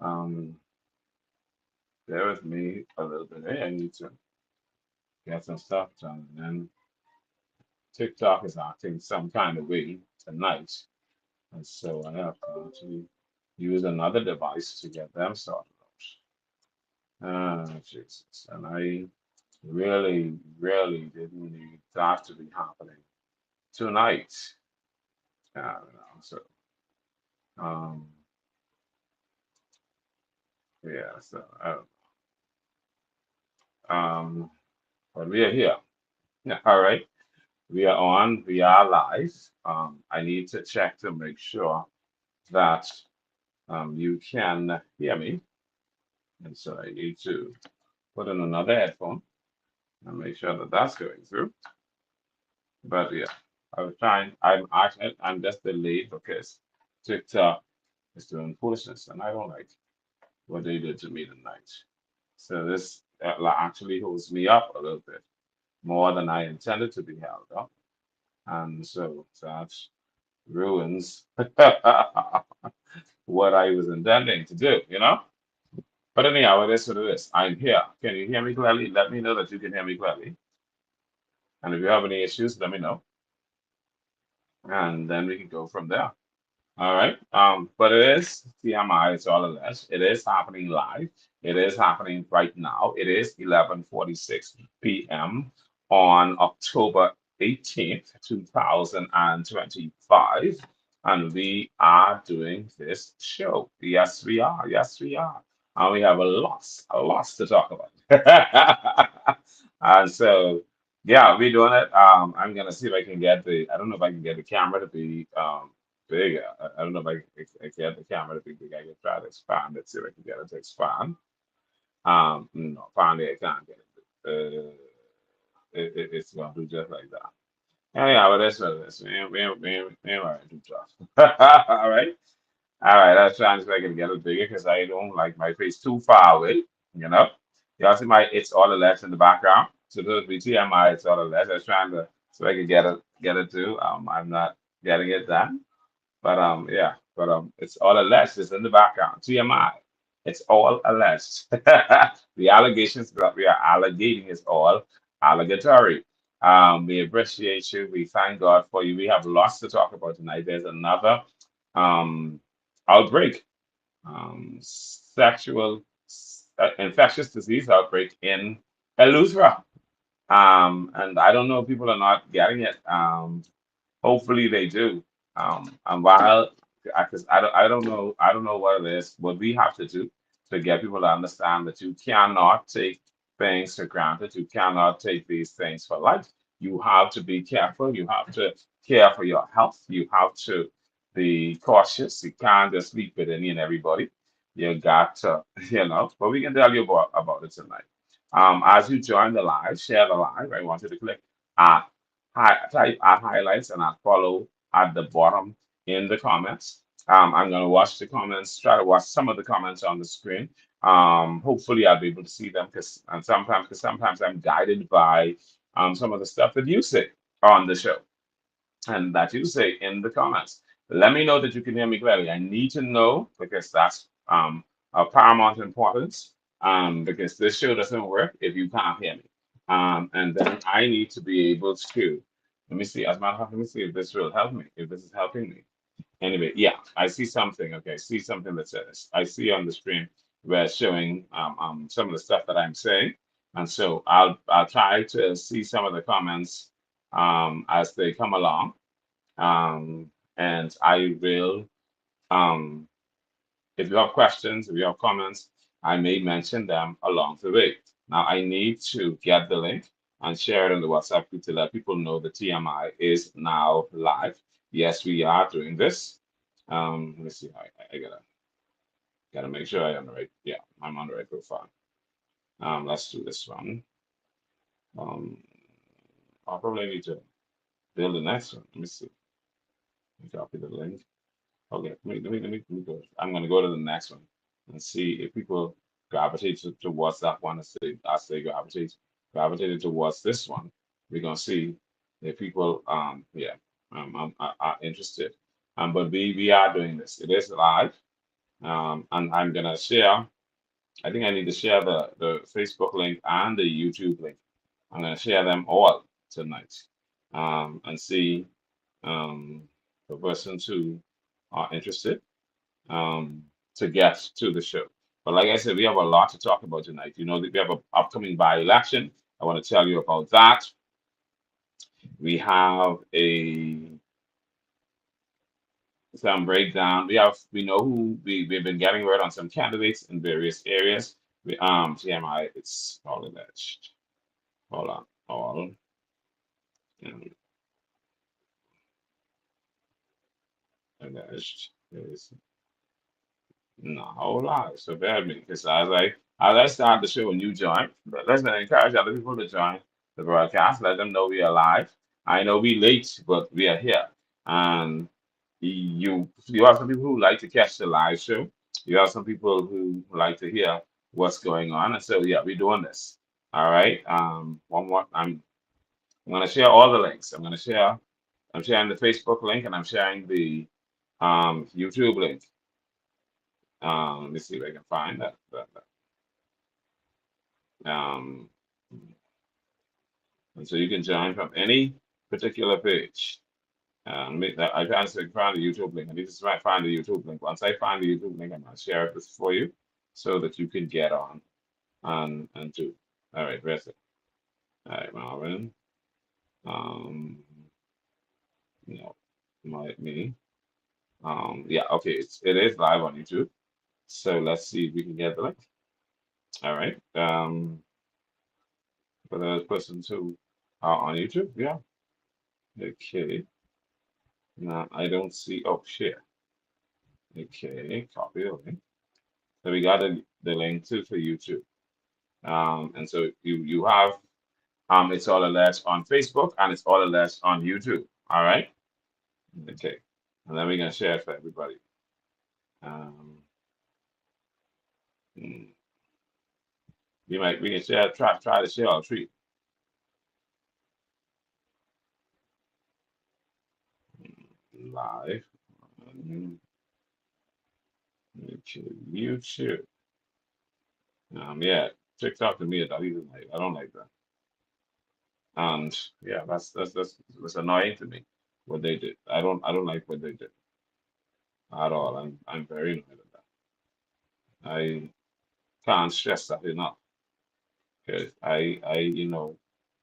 Um, bear with me a little bit. Hey, I need to get some stuff done. And then TikTok is acting some kind of way tonight. And so I have to actually use another device to get them sorted out. Ah, Jesus. And I really, really didn't need that to be happening tonight. So, um, yeah, so, but we are here. Yeah, all right. We are on, we are live. I need to check to make sure that you can hear me. And so I need to put in another headphone and make sure that that's going through. But yeah, I was trying, I'm just delayed because TikTok is doing foolishness and I don't like what they did to me tonight. So this actually holds me up a little bit more than I intended to be held up. And so that ruins what I was intending to do, you know? But anyhow, it is what it is. I'm here. Can you hear me clearly? Let me know that you can hear me clearly. And if you have any issues, let me know. And then we can go from there. All right. But it is TMI, it's all alleged. It is happening live. It is happening right now. It is 11:46 p.m. on October 18th, 2025. And we are doing this show. Yes, we are. Yes, we are. And we have a lot to talk about. And so, yeah, we're doing it. I'm gonna see if I can get I don't know if I can get the camera to be big. I don't know if I can get the camera to be big. I can try to expand it, see if I can get it to expand. No, apparently I can't get it. It's going to do just like that. Anyhow, but that's what it is. We ain't worried too tough. All right. All right. I was trying to see if I can get it bigger because I don't like my face too far away. You know? Y'all see my it's all the left in the background. So those be TMI, it's all the left. I was trying to so I could get it too. I'm not getting it done. But yeah, but it's all alleged. It's in the background. TMI. It's all alleged. The allegations that we are allegating is all allegatory. We appreciate you. We thank God for you. We have lots to talk about tonight. There's another um, outbreak, sexual infectious disease outbreak in Eleuthera. And I don't know if people are not getting it. Hopefully they do. And while because I don't know what it is, what we have to do to get people to understand that you cannot take things for granted. You cannot take these things for life. You have to be careful. You have to care for your health. You have to be cautious. You can't just sleep with any and everybody. You got to, but we can tell you about it tonight. As you join the live, share the live. I want you to click type our highlights and I follow at the bottom in the comments. I'm going to watch the comments, try to watch some of the comments on the screen. Hopefully, I'll be able to see them because sometimes I'm guided by some of the stuff that you say on the show and that you say in the comments. Let me know that you can hear me clearly. I need to know because that's of paramount importance. Because this show doesn't work if you can't hear me. And then I need to be able to. Let me see. As a matter of fact, let me see if this will help me. If this is helping me. Anyway, yeah, I see something. Okay, I see something that says I see on the screen where it's showing some of the stuff that I'm saying, and so I'll try to see some of the comments as they come along, and I will um, if you have questions, if you have comments, I may mention them along the way. Now I need to get the link and share it in the WhatsApp group to let people know the TMI is now live. Yes, we are doing this. Let's see. I gotta make sure I'm on the right. Yeah, I'm on the right profile. Let's do this one. Um, I'll probably need to build the next one. Let me see. Let me copy the link. Okay, let me go. I'm gonna go to the next one and see if people gravitate towards that one as they gravitated towards this one. We're gonna see if people are interested. But we are doing this. It is live. And I'm gonna share. I think I need to share the Facebook link and the YouTube link. I'm gonna share them all tonight, and see um, the persons who are interested, um, to get to the show. But like I said, we have a lot to talk about tonight. You know that we have an upcoming by-election. I want to tell you about that. We have some breakdown. We know who we've been getting word on some candidates in various areas. TMI, it's all alleged. Hold on, all um, alleged is not a whole lot. So bear with me, because as I start the show and you join, but let's encourage other people to join the broadcast. Let them know we are live. I know we late, but we are here. And you have some people who like to catch the live show. You have some people who like to hear what's going on. And so yeah, we're doing this. All right. One more. I'm gonna share all the links. I'm sharing the Facebook link and I'm sharing the YouTube link. Let me see if I can find that. And so you can join from any particular page. I try to find the YouTube link. I need to find the YouTube link. Once I find the YouTube link, I'm going to share it for you so that you can get on and do. All right, where's it? All right, Marvin. Um, no, might me. Yeah, okay, it is live on YouTube. So let's see if we can get the link. All right. For those persons who are on YouTube, yeah. Okay. Now I don't see. Oh, share. Okay, copy the link. So we got the link too for YouTube. And so you have it's all alert on Facebook and it's all alert on YouTube. All right. Okay. And then we're gonna share it for everybody. Um, mm, we can share try to share our treat live on YouTube. Yeah, TikTok to me I don't like that. And yeah, that's annoying to me what they did. I don't like what they did at all. I'm very annoyed at that. I can't stress that enough because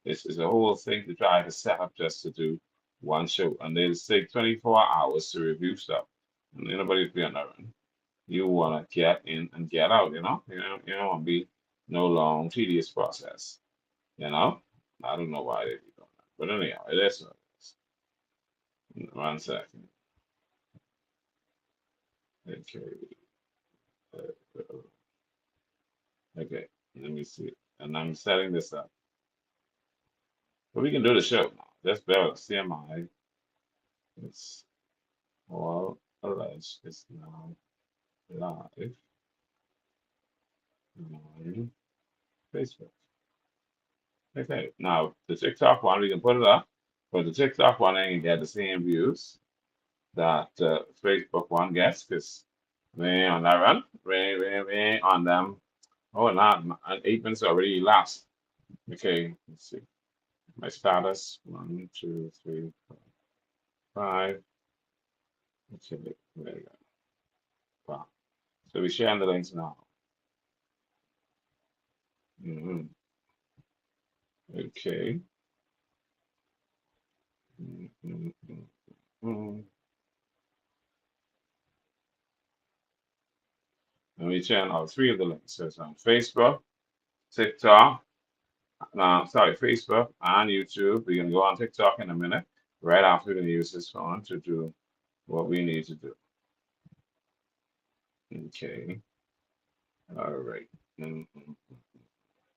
it's a whole thing to try to set up just to do one show, and they take 24 hours to review stuff, and anybody's being around. You want to get in and get out, you don't want to be no long, tedious process, you know. I don't know why they be doing that, but anyhow, it is what it is. 1 second. Okay. uh, Okay. Let me see. And I'm setting this up. But we can do the show now. That's better. CMI. It's all alleged. It's now live on Facebook. Okay. Now, the TikTok one, we can put it up. But the TikTok one ain't get the same views that Facebook one gets because we on that run. We on them. Oh, not 8 minutes already elapsed. Okay. Let's see. My status 1, 2, 3, 4, 5. Okay, there you go. Wow. So we're sharing the links now. Mhm. Okay. Mhm, mhm, mhm. And we sharing all three of the links. So it's on Facebook, TikTok, sorry, Facebook and YouTube. We're gonna go on TikTok in a minute, right after we use this phone to do what we need to do. Okay. All right. Mhm.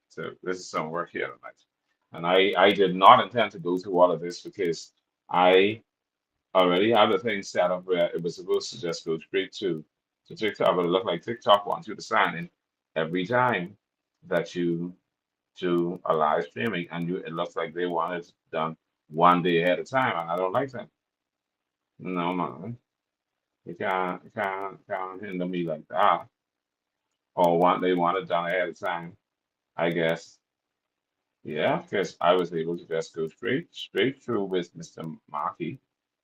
So this is some work here tonight. And I did not intend to go through all of this because I already have the thing set up where it was supposed to just go straight to TikTok, but it looked like TikTok wants you to sign in every time that you do a live streaming, and it looks like they want it done one day ahead of time, and I don't like that. No, man. You can't hinder me like that. Or they want it done ahead of time, I guess. Yeah, because I was able to just go straight through with Mr. Markey.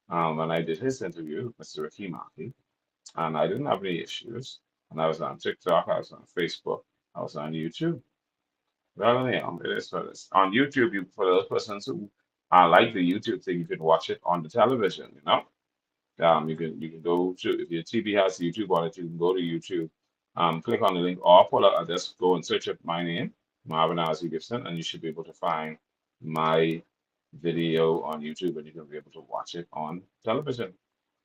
When I did his interview, Mr. Ricky Markey, and I didn't have any issues. And I was on TikTok, I was on Facebook, I was on YouTube. Well, yeah, it is what it is. On YouTube, you for those persons who like the YouTube thing, you can watch it on the television, you know. You can go to if your TV has YouTube on it, you can go to YouTube, click on the link or pull up, just go and search up my name, Marvin Ozzie Gibson, and you should be able to find my video on YouTube, and you can be able to watch it on television.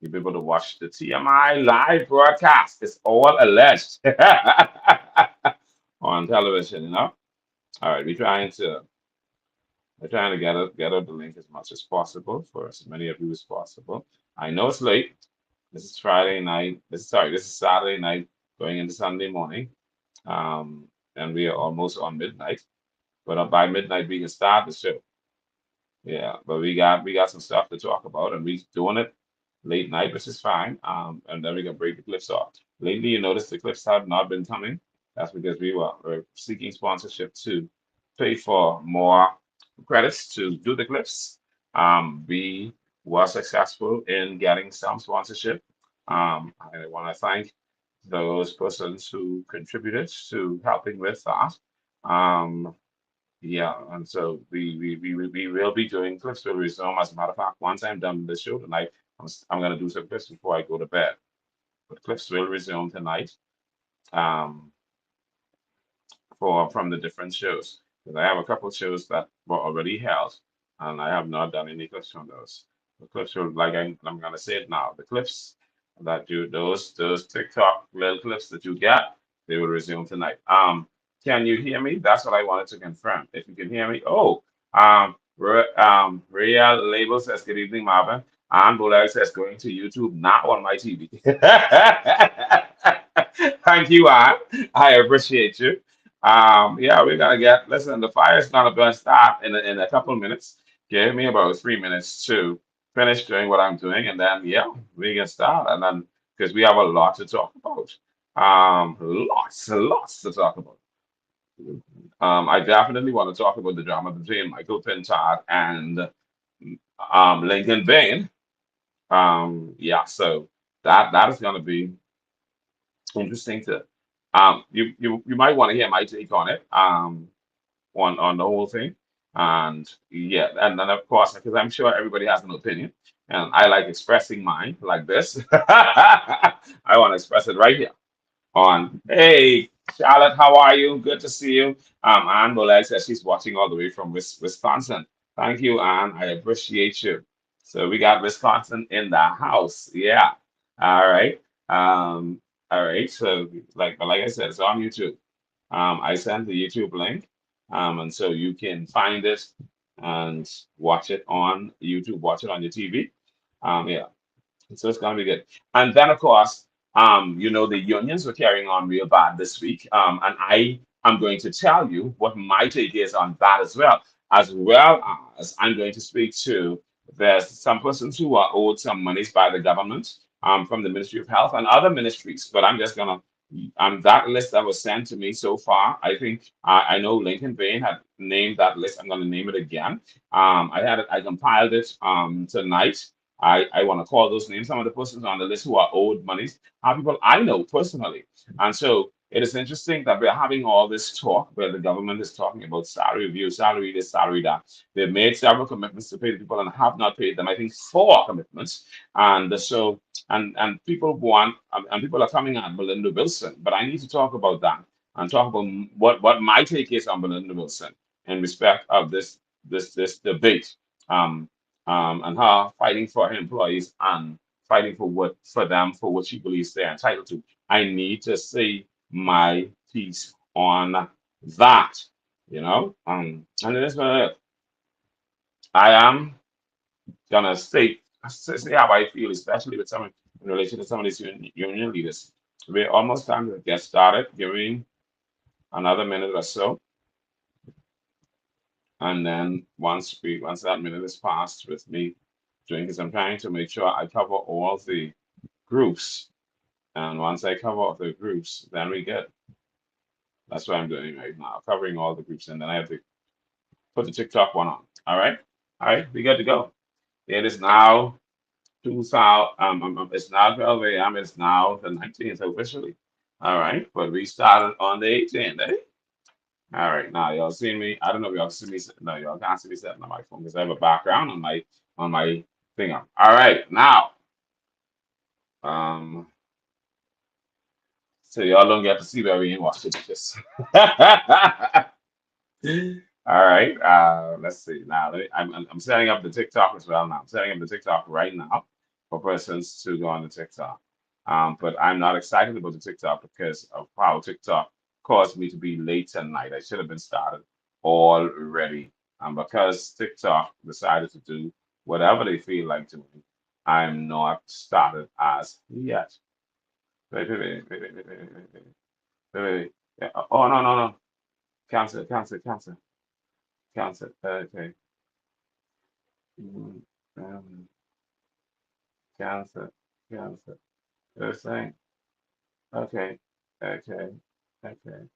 You'll be able to watch the TMI live broadcast. It's all alleged on television, you know. All right, we're trying to get out the link as much as possible for as many of you as possible. I know it's late. This is Friday night. This is Saturday night going into Sunday morning. And we are almost on midnight. But by midnight we can start the show. Yeah, but we got some stuff to talk about, and we doing it late night, which is fine. And then we can break the clips off. Lately, you notice the clips have not been coming. That's because we're seeking sponsorship to pay for more credits to do the clips. We were successful in getting some sponsorship. I want to thank those persons who contributed to helping with that. Um, yeah, and so we will be doing clips will resume. As a matter of fact, once I'm done with the show tonight, I'm gonna do some clips before I go to bed. But clips will resume tonight. Um, for from the different shows. Because I have a couple of shows that were already held, and I have not done any clips from those. The clips are like I'm gonna say it now. The clips that you those TikTok little clips that you get, they will resume tonight. Can you hear me? That's what I wanted to confirm. If you can hear me, Rhea Label says good evening, Marvin. And Bulak says going to YouTube, not on my TV. Thank you, Ann. I appreciate you. Yeah, we're gonna get. Listen, the fire's gonna start in a couple of minutes. Give me about 3 minutes to finish doing what I'm doing, and then yeah, we can start. And then because we have a lot to talk about, lots to talk about. I definitely want to talk about the drama between Michael Pintard and Lincoln Bain. Yeah, so that is gonna be interesting to. You might want to hear my take on it. On the whole thing. And yeah, and then of course, because I'm sure everybody has an opinion, and I like expressing mine like this. I want to express it right here on. Hey, Charlotte, how are you? Good to see you. Anne Bolek says she's watching all the way from Wisconsin. Thank you, Anne. I appreciate you. So we got Wisconsin in the house. Yeah. All right. All right. So like I said, it's on YouTube. I sent the YouTube link, and so you can find it and watch it on YouTube. Watch it on your TV. Yeah, so it's gonna be good. And then of course, the unions were carrying on real bad this week. And I am going to tell you what my take is on that as well as I'm going to speak to there's some persons who are owed some monies by the government, from the Ministry of Health and other ministries. But I'm just gonna that list that was sent to me so far, I think I know Lincoln Bain had named that list. I'm gonna name it again. I compiled it tonight. I want to call those names. Some of the persons on the list who are owed monies are people I know personally. And so it is interesting that we're having all this talk where the government is talking about salary review, salary this, salary that. They've made several commitments to pay the people and have not paid them. I think four commitments. And people want and people are coming at Belinda Wilson, but I need to talk about that and talk about what my take is on Belinda Wilson in respect of this debate. Um, and her fighting for her employees and fighting for them for what she believes they're entitled to. I need to say my piece on that, and it is what it is. I am gonna say how I feel, especially with some in relation to some of these union leaders. We're almost time to get started. Give me another minute or so, and then once that minute is passed with me doing this, I'm trying to make sure I cover all the groups. And once I cover all the groups, then we get. That's what I'm doing right now, covering all the groups, and then I have to put the TikTok one on. All right, we good to go. It is now 2000. It's now 12 a.m. It's now the 19th officially. All right, but we started on the 18th. Eh? All right, now y'all see me. I don't know if y'all see me. No, y'all can't see me setting on my phone because I have a background on my thing. All right, now so y'all don't get to see where we in Washington. All right. Let's see. Now, I'm setting up the TikTok as well now. I'm setting up the TikTok right now for persons to go on the TikTok. But I'm not excited about the TikTok because of how TikTok caused me to be late tonight. I should have been started already. Because TikTok decided to do whatever they feel like doing, I'm not started as yet. Wait, wait, wait, wait, wait, wait, wait, wait, wait, wait, wait. Yeah. Oh, no, no, no. Cancel, cancel, cancel. Concept. Okay. Mm, Um, concept. Concept. They're saying. Okay. Okay. Okay.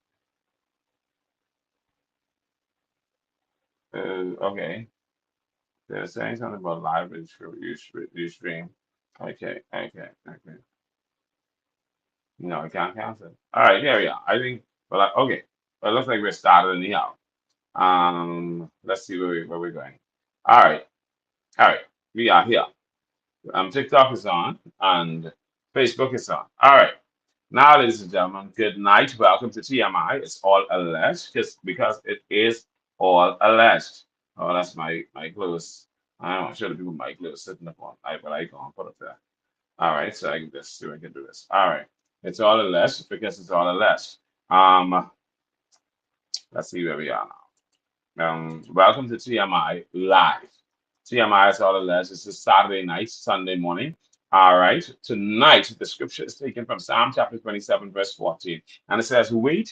Okay. They're saying something about live you stream. Okay. Okay. Okay. No, I can't cancel. All right. Here we are. I think. Well, okay. Well, it looks like we're started anyhow. Let's see where we're going. All right. All right. We are here. TikTok is on and Facebook is on. All right. Now, ladies and gentlemen, good night. Welcome to TMI. It's all alleged because it is all alleged. Oh, that's my clothes. I don't know, show the people my clothes sitting up on but I can't put it there. All right, so I can just see if I can do this. All right. It's all alleged because it's all alleged. Um, let's see where we are now. Welcome to TMI Live. TMI is all alleged. This is Saturday night, Sunday morning. All right. Tonight, the scripture is taken from Psalm chapter 27, verse 14. And it says, wait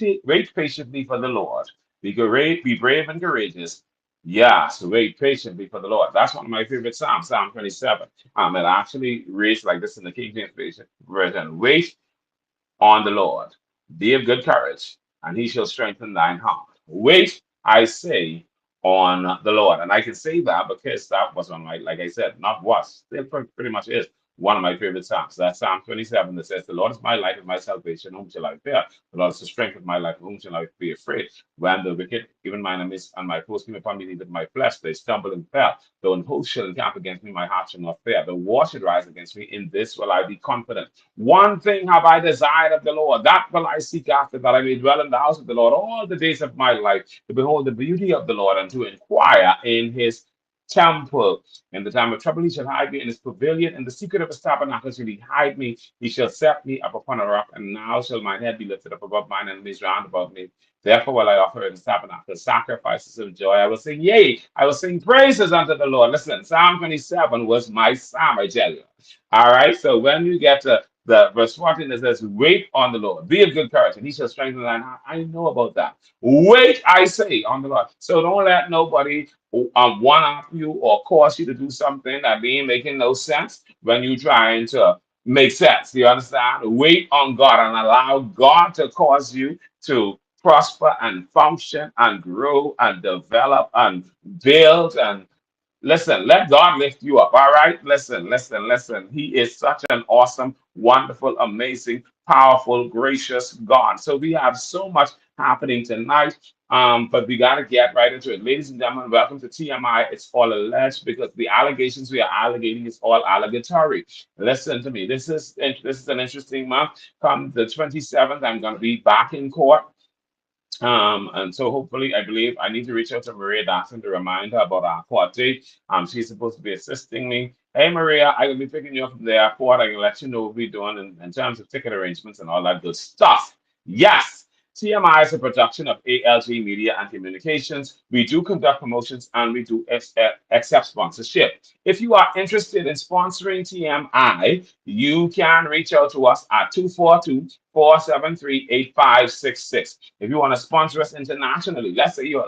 patiently for the Lord. Be brave and courageous. Yes, wait patiently for the Lord. That's one of my favorite Psalms, Psalm 27. It actually reads like this in the King James Version. Wait on the Lord. Be of good courage, and he shall strengthen thine heart. Wait, I say, on the Lord. And I can say that because that was on my, like I said, not was, still pretty much is one of my favorite Psalms. That's Psalm 27 that says, the Lord is my light and my salvation, whom shall I fear? The Lord is the strength of my life, whom shall I be afraid? When the wicked, even mine enemies and my foes came upon me, neither my flesh, they stumbled and fell. Though an host shall encamp against me, my heart shall not fear. The war should rise against me, in this will I be confident. One thing have I desired of the Lord, that will I seek after, that I may dwell in the house of the Lord all the days of my life, to behold the beauty of the Lord and to inquire in his temple. In the time of trouble, he shall hide me in his pavilion. In the secret of his tabernacle shall he hide me. He shall set me up upon a rock, and now shall mine head be lifted up above mine enemies round about me. Therefore will I offer in his tabernacle sacrifices of joy. I will sing, yea, I will sing praises unto the Lord. Listen, Psalm 27 was my psalm, I tell you. All right, so when you get to the verse 14, it says, wait on the Lord, be of good courage, and he shall strengthen thine heart. I know about that. Wait, I say, on the Lord. So don't let nobody one up you or cause you to do something that ain't making no sense when you're trying to make sense. You understand? Wait on God and allow God to cause you to prosper and function and grow and develop and build and listen, let God lift you up. All right? Listen, listen, listen. He is such an awesome, wonderful, amazing, powerful, gracious God. So we have so much happening tonight. But we got to get right into it. Ladies and gentlemen, welcome to TMI. It's all alleged because the allegations we are allegating is all allegatory. Listen to me. This is an interesting month. Come the 27th, I'm going to be back in court. And so hopefully, I believe I need to reach out to Maria Dawson to remind her about our court date. She's supposed to be assisting me. Hey, Maria, I will be picking you up from the airport. I can let you know what we're doing in terms of ticket arrangements and all that good stuff. Yes. TMI is a production of ALG Media and Communications. We do conduct promotions and we do accept sponsorship. If you are interested in sponsoring TMI, you can reach out to us at 242-473-8566. If you want to sponsor us internationally, let's say you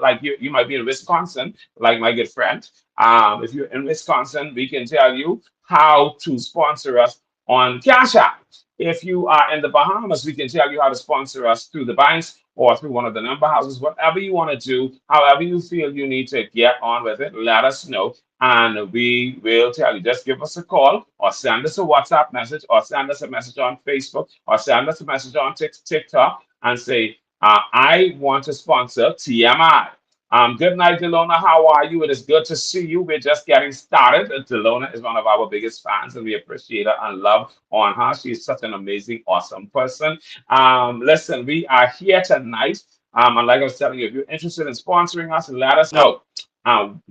might be in Wisconsin, like my good friend. If you're in Wisconsin, we can tell you how to sponsor us on Cash App. If you are in the Bahamas, we can tell you how to sponsor us through the banks or through one of the number houses, whatever you want to do, however you feel you need to get on with it, let us know. And we will tell you. Just give us a call or send us a WhatsApp message or send us a message on Facebook or send us a message on TikTok and say, I want to sponsor TMI. Good night, Delona. How are you? It is good to see you. We're just getting started. Delona is one of our biggest fans, and we appreciate her and love on her. She's such an amazing, awesome person. Listen, we are here tonight. And like I was telling you, if you're interested in sponsoring us, let us know.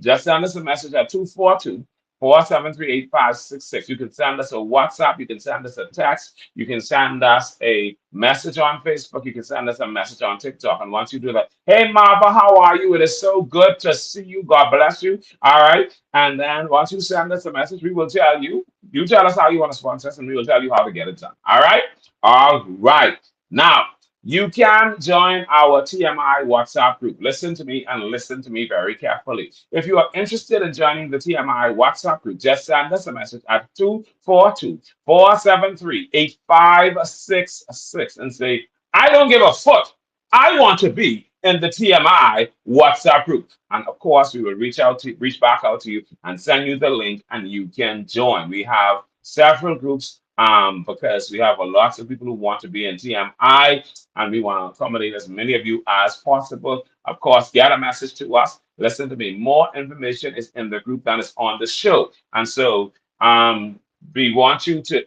Just send us a message at 242-473-8566. You can send us a WhatsApp. You can send us a text. You can send us a message on Facebook. You can send us a message on TikTok. And once you do that, hey, Marva, how are you? It is so good to see you. God bless you. All right. And then once you send us a message, we will tell you. You tell us how you want to sponsor us, and we will tell you how to get it done. All right. All right. Now, you can join our TMI WhatsApp group. Listen to me and listen to me very carefully. If you are interested in joining the TMI WhatsApp group, just send us a message at 242-473-8566 and say, I don't give a foot. I want to be in the TMI WhatsApp group. And of course, we will reach back out to you and send you the link and you can join. We have several groups because we have a lot of people who want to be in TMI and we want to accommodate as many of you as possible. Of course, get a message to us. Listen to me. More information is in the group than is on the show. And so we want you to,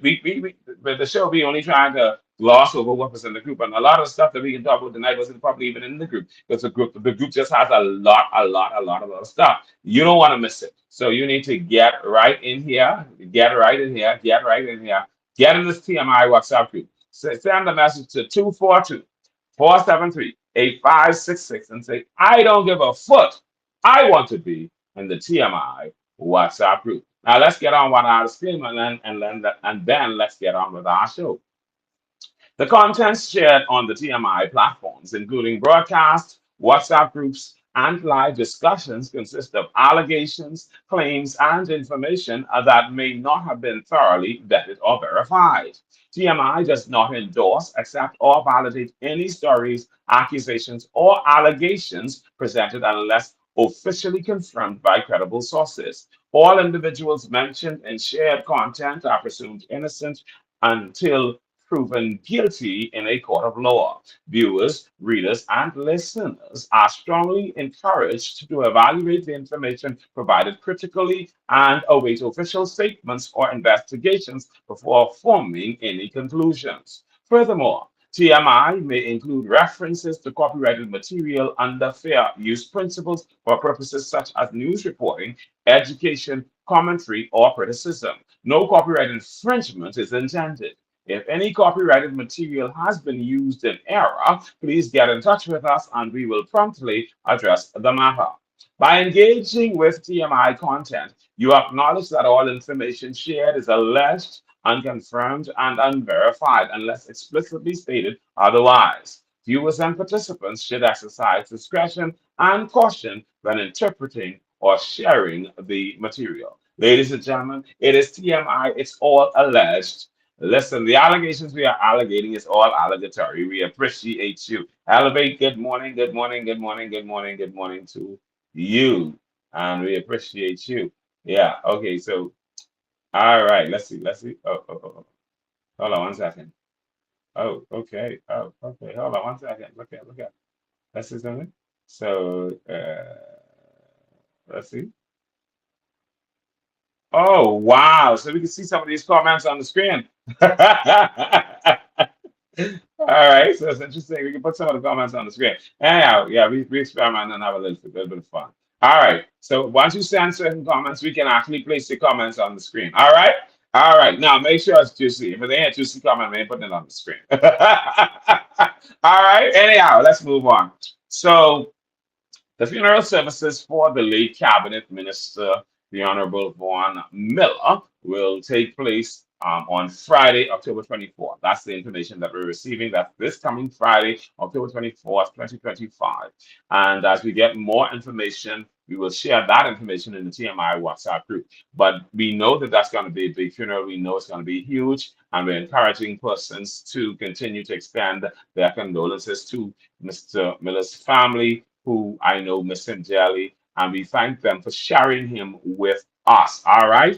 with the show, we only trying to gloss over what was in the group. And a lot of stuff that we can talk about tonight wasn't probably even in the group because the group just has a lot of stuff. You don't want to miss it. So you need to get right in here, get right in here, get right in here, get in this TMI WhatsApp group. Send a message to 242-473-8566 and say, I don't give a foot. I want to be in the TMI WhatsApp group. Now let's get on with our stream and then let's get on with our show. The contents shared on the TMI platforms, including broadcasts, WhatsApp groups, and live discussions, consist of allegations, claims, and information that may not have been thoroughly vetted or verified. TMI does not endorse, accept, or validate any stories, accusations, or allegations presented unless officially confirmed by credible sources. All individuals mentioned in shared content are presumed innocent until proven guilty in a court of law. Viewers, readers, and listeners are strongly encouraged to evaluate the information provided critically and await official statements or investigations before forming any conclusions. Furthermore, TMI may include references to copyrighted material under fair use principles for purposes such as news reporting, education, commentary, or criticism. No copyright infringement is intended. If any copyrighted material has been used in error, please get in touch with us and we will promptly address the matter. By engaging with TMI content, you acknowledge that all information shared is alleged, unconfirmed, and unverified unless explicitly stated otherwise. Viewers and participants should exercise discretion and caution when interpreting or sharing the material. Ladies and gentlemen, it is TMI, it's all alleged. Listen, the allegations we are allegating is all allegatory. We appreciate you. Elevate, good morning, good morning, good morning, good morning, good morning to you. And we appreciate you. Yeah, okay, so, all right, let's see. Oh. Hold on one second. Oh, okay. Oh, okay, hold on one second. Look at. Let's see something. So, let's see. Oh, wow. So we can see some of these comments on the screen. All right, so it's interesting. We can put some of the comments on the screen. Anyhow, yeah, we experiment and have a little bit of fun. All right, so once you send certain comments, we can actually place the comments on the screen. All right, all right. Now make sure it's juicy. If it ain't a juicy comment, we ain't putting it on the screen. All right. Anyhow, let's move on. So the funeral services for the late Cabinet Minister, the Honorable Vaughan Miller, will take place on Friday, October 24th. That's the information that we're receiving. That's this coming Friday, October 24th, 2025. And as we get more information, we will share that information in the TMI WhatsApp group. But we know that that's going to be a big funeral. We know it's going to be huge, and we're encouraging persons to continue to extend their condolences to Mr. Miller's family, who I know miss him dearly, and we thank them for sharing him with us. All right.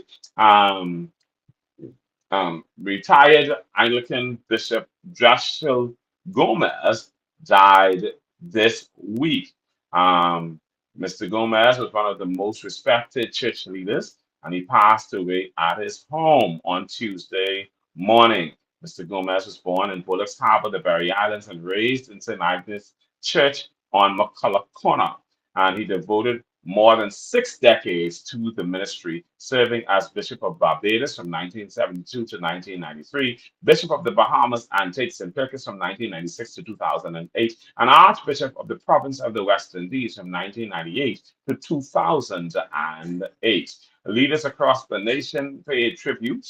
Retired Anglican Bishop Joshua Gomez died this week. Um, Mr. Gomez was one of the most respected church leaders, and he passed away at his home on Tuesday morning. Mr. Gomez was born in Bullocks Harbor, the Berry Islands, and raised in St. Agnes Church on McCullough Corner. And he devoted more than 6 decades to the ministry, serving as Bishop of Barbados from 1972 to 1993, Bishop of the Bahamas, Antiques and Kirkus from 1996 to 2008, and Archbishop of the Province of the West Indies from 1998 to 2008. Leaders across the nation paid tribute.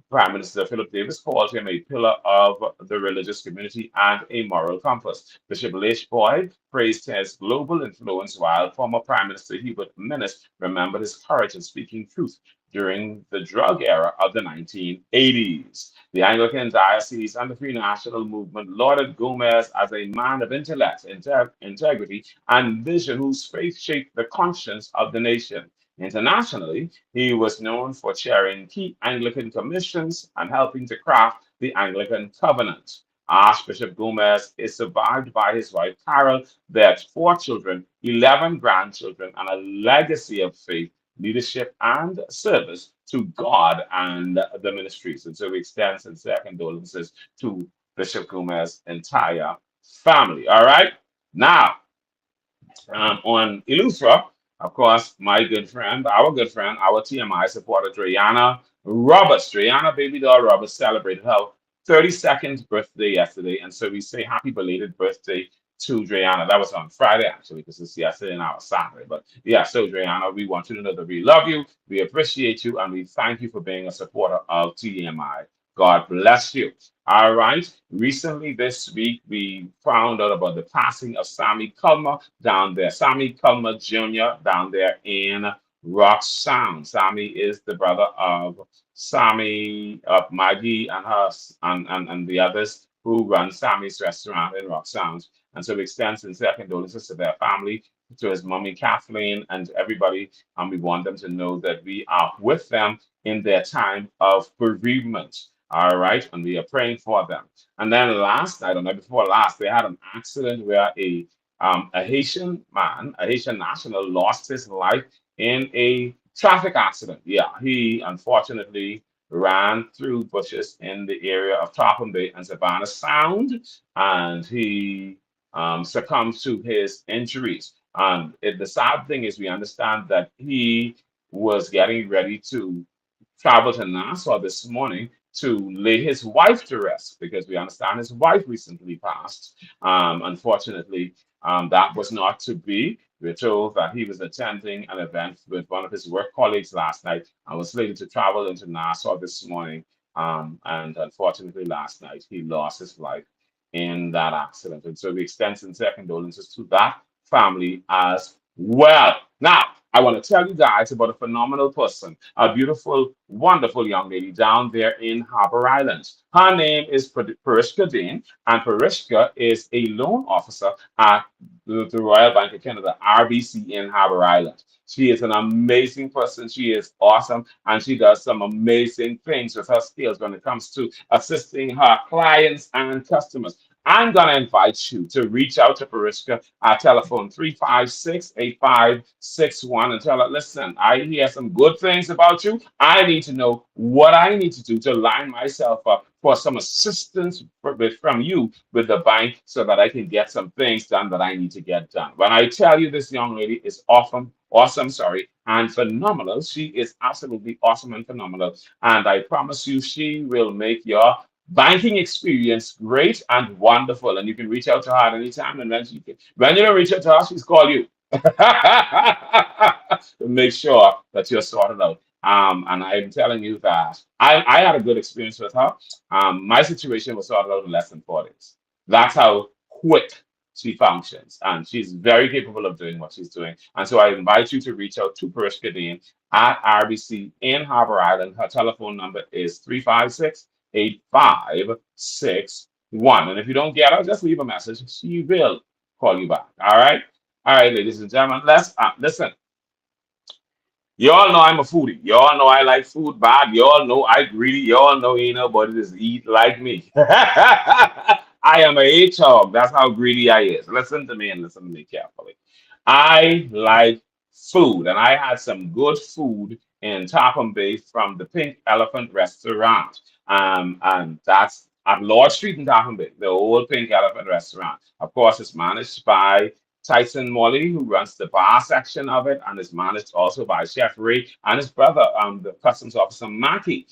Prime Minister Philip Davis called him a pillar of the religious community and a moral compass. Bishop Leish Boyd praised his global influence, while former Prime Minister Hubert Minnis remembered his courage in speaking truth during the drug era of the 1980s. The Anglican Diocese and the Free National Movement lauded Gomez as a man of intellect, integrity, and vision whose faith shaped the conscience of the nation. Internationally, he was known for chairing key Anglican commissions and helping to craft the Anglican Covenant. Archbishop Gomez is survived by his wife Carol, their 4 children, 11 grandchildren, and a legacy of faith, leadership, and service to God and the ministries. And so we extend sincere condolences to Bishop Gomez's entire family. All right. Now, on Eleuthera, of course, my good friend, our TMI supporter, Driana Roberts. Driana Baby Doll Roberts celebrated her 32nd birthday yesterday. And so we say happy belated birthday to Driana. That was on Friday, actually, because it's yesterday and now it's Saturday. But yeah, so Driana, we want you to know that we love you, we appreciate you, and we thank you for being a supporter of TMI. God bless you. All right. Recently this week, we found out about the passing of Sammy Culmer down there. Sammy Culmer Jr. down there in Rock Sound. Sammy is the brother of Sammy, of Maggie and her and the others who run Sammy's restaurant in Rock Sound. And so we extend sincere condolences to their family, to his mommy Kathleen, and everybody. And we want them to know that we are with them in their time of bereavement. All right, and we are praying for them. And then last night, or night before last, they had an accident where a Haitian man, a Haitian national, lost his life in a traffic accident. Yeah, he unfortunately ran through bushes in the area of Topham Bay and Savannah Sound, and he succumbed to his injuries. And the sad thing is, we understand that he was getting ready to travel to Nassau this morning to lay his wife to rest because we understand his wife recently passed. Unfortunately, that was not to be. We're told that he was attending an event with one of his work colleagues last night and was slated to travel into Nassau this morning. And unfortunately, last night he lost his life in that accident. And so we extend sincere condolences to that family as well. Now, I want to tell you guys about a phenomenal person, a beautiful, wonderful young lady down there in Harbor Island. Her name is Parishka Dane, and Parishka is a loan officer at the Royal Bank of Canada, RBC in Harbor Island. She is an amazing person. She is awesome, and she does some amazing things with her skills when it comes to assisting her clients and customers. I'm going to invite you to reach out to Parishka at telephone 356-8561 and tell her, listen, I hear some good things about you. I need to know what I need to do to line myself up for some assistance from you with the bank so that I can get some things done that I need to get done. When I tell you this young lady is and phenomenal, she is absolutely awesome and phenomenal. And I promise you, she will make your banking experience great and wonderful. And you can reach out to her at any time. And when you don't reach out to her, she's call you to make sure that you're sorted out. And I'm telling you that I had a good experience with her. My situation was sorted out in less than 4 days. That's how quick she functions. And she's very capable of doing what she's doing. And so I invite you to reach out to Parishka Dean at RBC in Harbor Island. Her telephone number is 356-8561. And if you don't get her, just leave a message. She will call you back. All right? All right, ladies and gentlemen, let's listen. You all know I'm a foodie. You all know I like food bad. You all know I greedy. You all know ain't nobody just eat like me. I am a hedgehog. That's how greedy I is. Listen to me and listen to me carefully. I like food, and I had some good food in Topham Bay from the Pink Elephant Restaurant. And that's at Lord Street in Topham Bay, the old Pink Elephant Restaurant. Of course, it's managed by Tyson Molly, who runs the bar section of it, and is managed also by Chef Ray and his brother, the customs officer Mackie.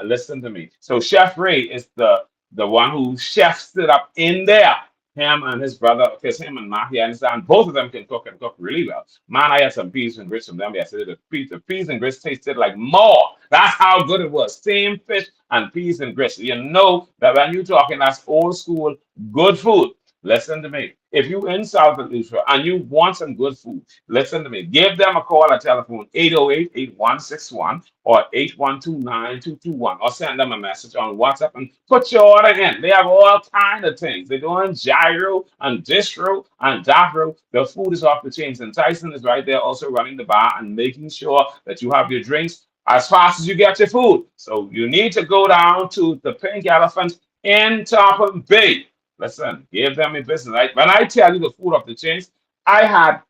Listen to me. So Chef Ray is the one who chefs it up in there. Him and his brother, because him and Mackie, I understand both of them can cook and cook really well. Man, I had some peas and grits from them yesterday. The peas and grits tasted like more. That's how good it was. Same fish and peas and grits. You know that when you're talking, that's old school good food. Listen to me. If you in South Alicia and you want some good food, listen to me. Give them a call at telephone 808-8161 or 812-9221, or send them a message on WhatsApp and put your order in. They have all kind of things. They're doing gyro and distro and dafro. The food is off the chains. And Tyson is right there also running the bar and making sure that you have your drinks as fast as you get your food. So you need to go down to the Pink Elephant in Topham Bay. Listen, give them a business. When I tell you the food of the chains, I had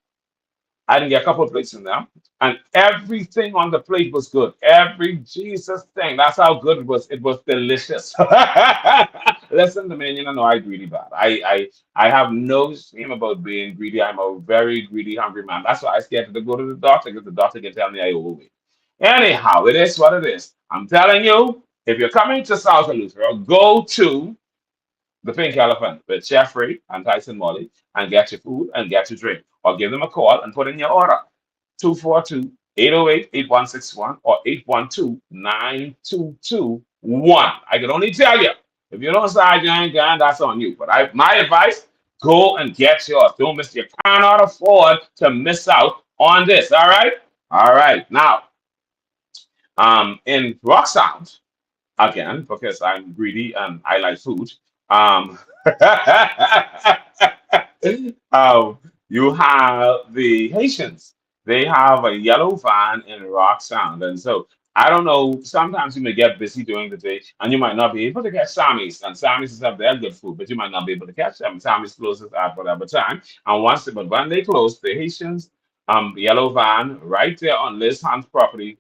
I didn't get a couple of plates in there, and everything on the plate was good. Every Jesus thing. That's how good it was. It was delicious. Listen to me, you know I greedy bad. I have no shame about being greedy. I'm a very greedy, hungry man. That's why I scared to go to the doctor because the doctor can tell me I overweight. Anyhow, it is what it is. I'm telling you, if you're coming to South Luther, go to the Pink Elephant with Chef Ray and Tyson Molly and get your food and get your drink. Or give them a call and put in your order. 242-808-8161 or 812-9221. I can only tell you, if you don't start, you ain't going, that's on you. But my advice, go and get yours. Don't miss. You cannot afford to miss out on this. All right? All right. Now, in Rock Sound, again, because I'm greedy and I like food. Um, you have the Haitians. They have a yellow van in Rock Sound. And so I don't know, sometimes you may get busy during the day and you might not be able to catch Sammy's. And Sammy's have their good food, but you might not be able to catch them. Sammy's closes at whatever time. And but when they close, the Haitians yellow van right there on Liz Camp's property,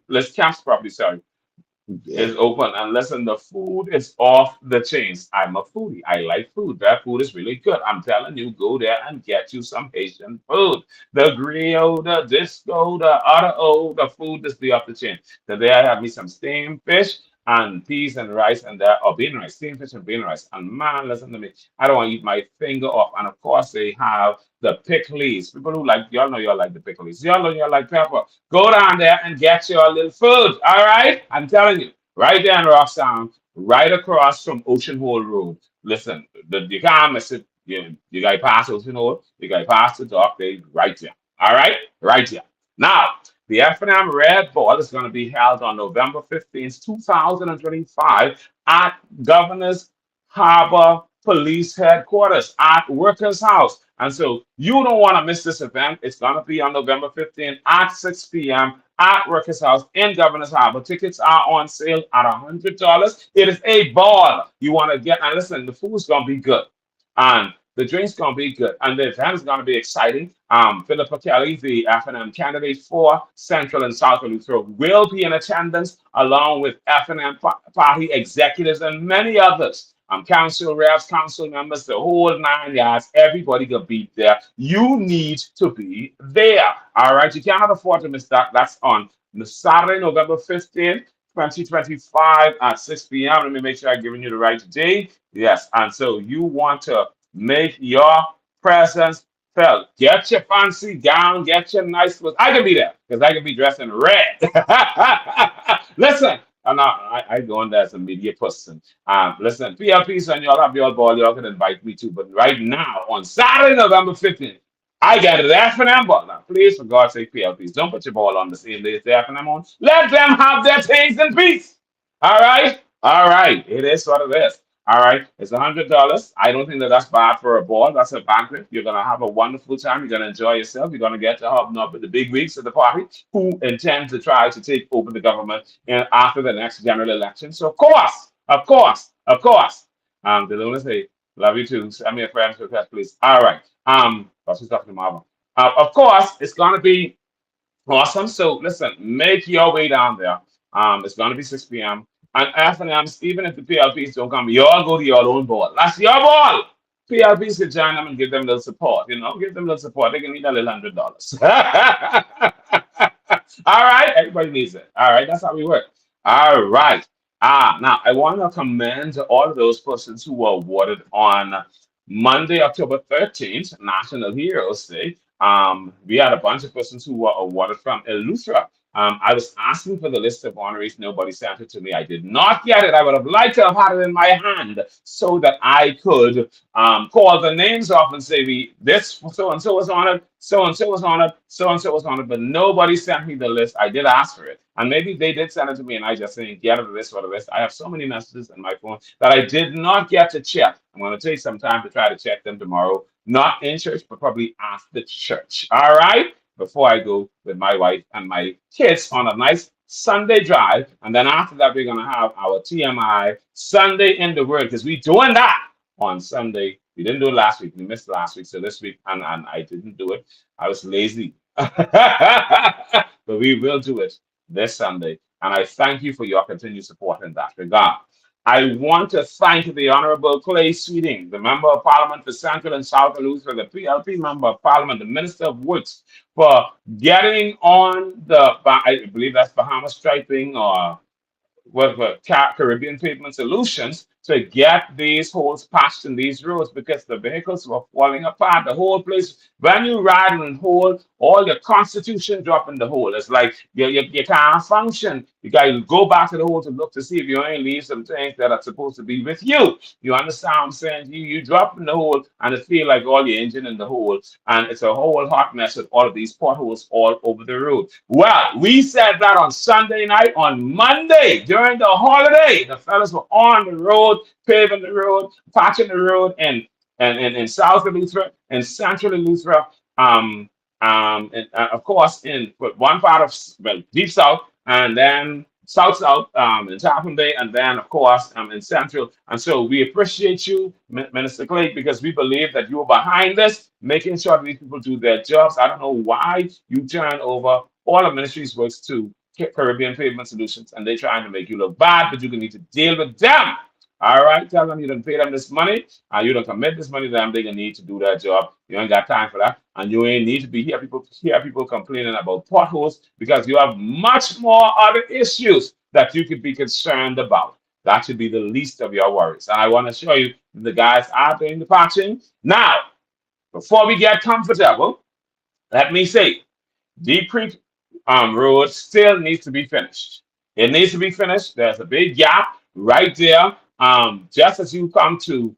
sorry, is open. And listen, the food is off the chains. I'm a foodie. I like food. That food is really good. I'm telling you, go there and get you some Haitian food. The griot, the disco, the other the food is the off the chain. Today I have me some steamed fish and peas and rice and that, or bean rice, steamed fish and bean rice. And man, listen to me. I don't want to eat my finger off. And of course, they have the pickles. People who like, y'all know y'all like the pickles. Y'all know y'all like pepper. Go down there and get your little food. All right? I'm telling you, right there in Rock Sound, right across from Ocean Hole Road. Listen, you can't miss it. You got past Ocean Hole, you got past the dock, they right there. All right? Right here. Now, the F&M Red Ball is going to be held on November 15th, 2025 at Governor's Harbor Police Headquarters at Workers' House. And so you don't want to miss this event. It's going to be on November 15th at 6 p.m. at Workers' House in Governor's Harbor. Tickets are on sale at $100. It is a ball you want to get. And listen, the food's going to be good. And the drink's going to be good. And the event is going to be exciting. Philippa Kelly, the F&M candidate for Central and South Luther, will be in attendance along with F&M party executives and many others. Council reps, council members, the whole 9 yards, everybody will be there. You need to be there. All right, you cannot afford to miss that. That's on Saturday, November 15th, 2025 at 6 p.m. Let me make sure I'm giving you the right date. Yes, and so you want to make your presence felt. Get your fancy gown, get your nice clothes. I can be there because I can be dressed in red. Listen, I go on there as a media person. Listen, PLPs, and y'all have your ball, y'all can invite me too. But right now, on Saturday, November 15th, I got an F&M ball. Now, please, for God's sake, PLPs, don't put your ball on the same day as the F&M on. Let them have their things in peace. All right? All right. It is what it is. All right, it's $100. I don't think that that's bad for a ball. That's a banquet. You're gonna have a wonderful time. You're gonna enjoy yourself. You're gonna get to hobnob with the big wigs of the party who intend to try to take over the government after the next general election. So of course, the Luna say, love you too. Send me a friend's request, please. All right. That's who's talking to Marvin. Of course, it's gonna be awesome. So listen, make your way down there. It's gonna be 6 p.m. And after that, even if the PLPs don't come, you all go to your own ball. That's your ball. PLPs can join them and give them a little support. Give them a little support. They can need a little $100. All right, everybody needs it. All right, that's how we work. All right. Now I want to commend all of those persons who were awarded on Monday, October 13th, National Heroes Day. We had a bunch of persons who were awarded from Eleuthera. I was asking for the list of honorees. Nobody sent it to me. I did not get it. I would have liked to have had it in my hand so that I could call the names off and say, this so and so was honored, so and so was honored, so and so was honored, but nobody sent me the list. I did ask for it. And maybe they did send it to me and I just didn't get it, this or the list. I have so many messages in my phone that I did not get to check. I'm going to take some time to try to check them tomorrow. Not in church, but probably after church. All right? Before I go with my wife and my kids on a nice Sunday drive. And then after that, we're going to have our TMI Sunday in the Word because we're doing that on Sunday. We didn't do it last week. We missed last week. So this week, and I didn't do it. I was lazy. But we will do it this Sunday. And I thank you for your continued support in that regard. I want to thank the Honorable Clay Sweeting, the Member of Parliament for Central and South Eleuthera, the PLP Member of Parliament, the Minister of Works, for getting on I believe that's Bahamas striping or Caribbean Pavement Solutions to get these holes patched in these roads because the vehicles were falling apart. The whole place, when you ride in a hole, all your constitution drop in the hole. It's like you can't function. You got to go back to the hole to look to see if you only leave some things that are supposed to be with you. You understand what I'm saying? You drop in the hole and it feel like all your engine in the hole. And it's a whole hot mess with all of these potholes all over the road. Well, we said that on Sunday night. On Monday, during the holiday, the fellas were on the road, paving the road, patching the road, and in South Eleuthera, in Central Eleuthera, and of course in one part of Deep South, and then South in Tappan Bay, and then of course in Central. And so we appreciate you, Minister Clay, because we believe that you are behind this, making sure that these people do their jobs. I don't know why you turn over all of ministry's works to Caribbean Pavement Solutions, and they're trying to make you look bad, but you can need to deal with them. All right, tell them you don't pay them this money, you don't commit this money to them. They're gonna need to do their job. You ain't got time for that, and you ain't need to be hear people complaining about potholes because you have much more other issues that you could be concerned about. That should be the least of your worries. And I want to show you the guys are doing the patching now. Before we get comfortable, let me say, Deep Creek road still needs to be finished. It needs to be finished. There's a big gap right there. Just as you come to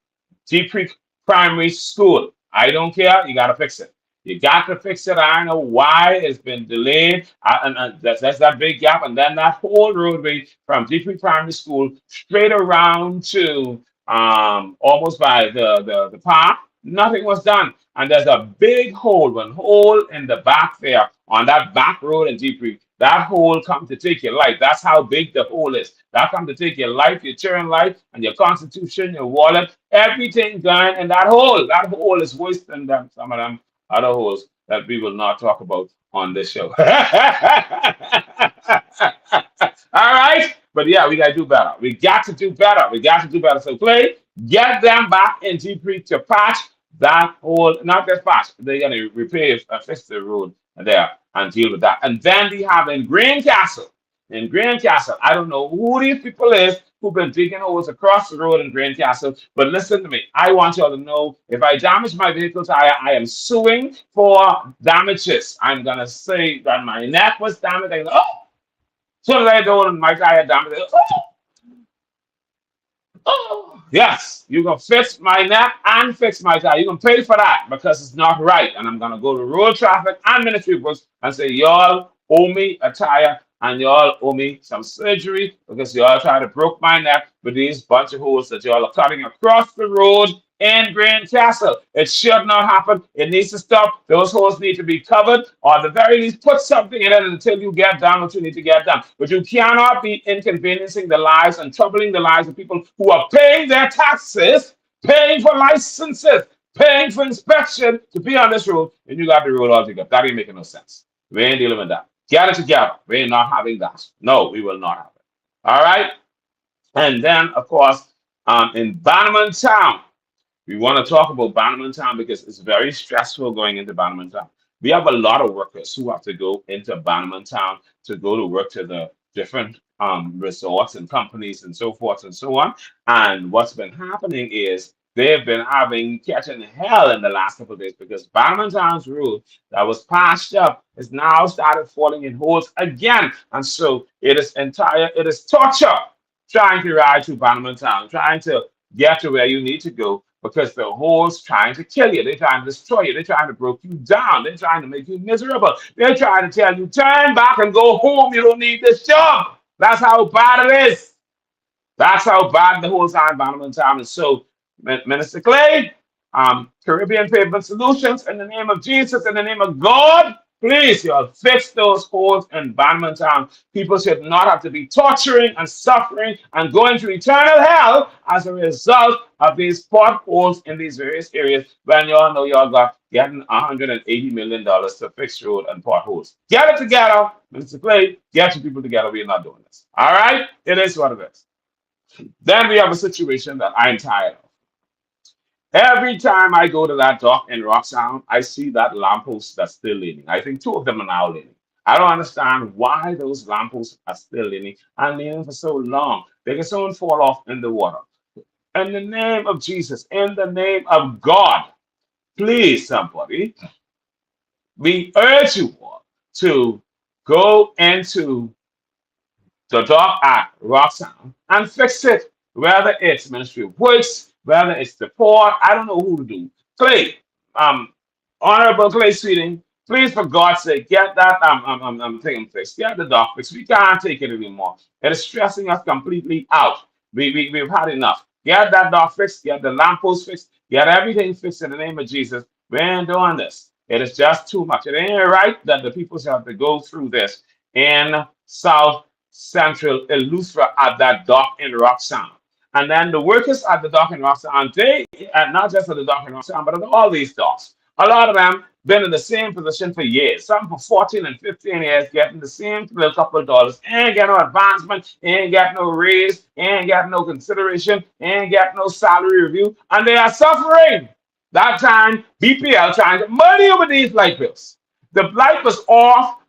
Deep Creek Primary School, I don't care. You got to fix it. You got to fix it. I don't know why it's been delayed. And that's that big gap. And then that whole roadway from Deep Creek Primary School straight around to almost by the park. Nothing was done. And there's a big hole, one hole in the back there on that back road in Deep Creek. That hole come to take your life. That's how big the hole is. That come to take your life, your children's life, and your constitution, your wallet, everything gone in that hole. That hole is worse than some of them other holes that we will not talk about on this show. All right? But yeah, we got to do better. We got to do better. We got to do better. So Clay, get them back in Deep Creek to patch that hole, not just patch. They're going to repair, fix the road there and deal with that. And then we have in Greencastle. In Greencastle, I don't know who these people is who've been digging holes across the road in Greencastle, but listen to me. I want y'all to know if I damage my vehicle tire, I am suing for damages. I'm going to say that my neck was damaged. So as I don't my tire down, oh, yes, you can fix my neck and fix my tire. You can pay for that because it's not right. And I'm gonna go to road traffic and ministry books and say, y'all owe me a tire and y'all owe me some surgery because y'all try to broke my neck with these bunch of holes that y'all are cutting across the road in Grand Castle. It should not happen. It needs to stop. Those holes need to be covered, or at the very least, put something in it until you get done what you need to get done. But you cannot be inconveniencing the lives and troubling the lives of people who are paying their taxes, paying for licenses, paying for inspection to be on this road, and you got the road all together. That ain't making no sense. We ain't dealing with that. Get it together. We ain't not having that. No, we will not have it. All right. And then, of course, in Bannerman Town, we want to talk about Bannerman Town because it's very stressful going into Bannerman Town. We have a lot of workers who have to go into Bannerman Town to go to work to the different resorts and companies and so forth and so on. And what's been happening is they've been having catching hell in the last couple of days because Bannerman Town's rule that was passed up is now started falling in holes again. And so it is torture trying to ride to Bannerman Town, trying to get to where you need to go because the hole's trying to kill you. They're trying to destroy you. They're trying to break you down. They're trying to make you miserable. They're trying to tell you, turn back and go home. You don't need this job. That's how bad it is. That's how bad the whole time Bannerman Town is. So, Minister Clay, Caribbean Pavement Solutions, in the name of Jesus, in the name of God, please, y'all, fix those holes in Bannerman Town. People should not have to be torturing and suffering and going to eternal hell as a result of these potholes in these various areas when y'all know y'all got getting $180 million to fix road and potholes. Get it together, Minister Clay. Get your people together. We're not doing this. All right? It is what it is. Then we have a situation that I'm tired of. Every time I go to that dock in Roxtown, I see that lamppost that's still leaning. I think two of them are now leaning. I don't understand why those lampposts are still leaning and leaning for so long. They can soon fall off in the water. In the name of Jesus, in the name of God, please, somebody, we urge you all to go into the dog at Roxanne and fix it. Whether it's Ministry of Works, whether it's the poor, I don't know who to do. Clay, Honorable Clay Sweeting, please for God's sake, get that thing fixed. Get the dog fixed. We can't take it anymore. It is stressing us completely out. We've had enough. Get that dog fixed, get the lamppost fixed, get everything fixed in the name of Jesus. We ain't doing this. It is just too much. It ain't right that the people should have to go through this in South Central Eleuthera at that dock in Roxanne. And then the workers at the dock in Roxanne, they, not just at the dock in Roxanne, but at all these docks, a lot of them been in the same position for years, some for 14 and 15 years, getting the same little couple of dollars, ain't get no advancement, ain't get no raise, ain't get no consideration, ain't get no salary review, and they are suffering. That time, BPL trying to money over these light bills. The light was off.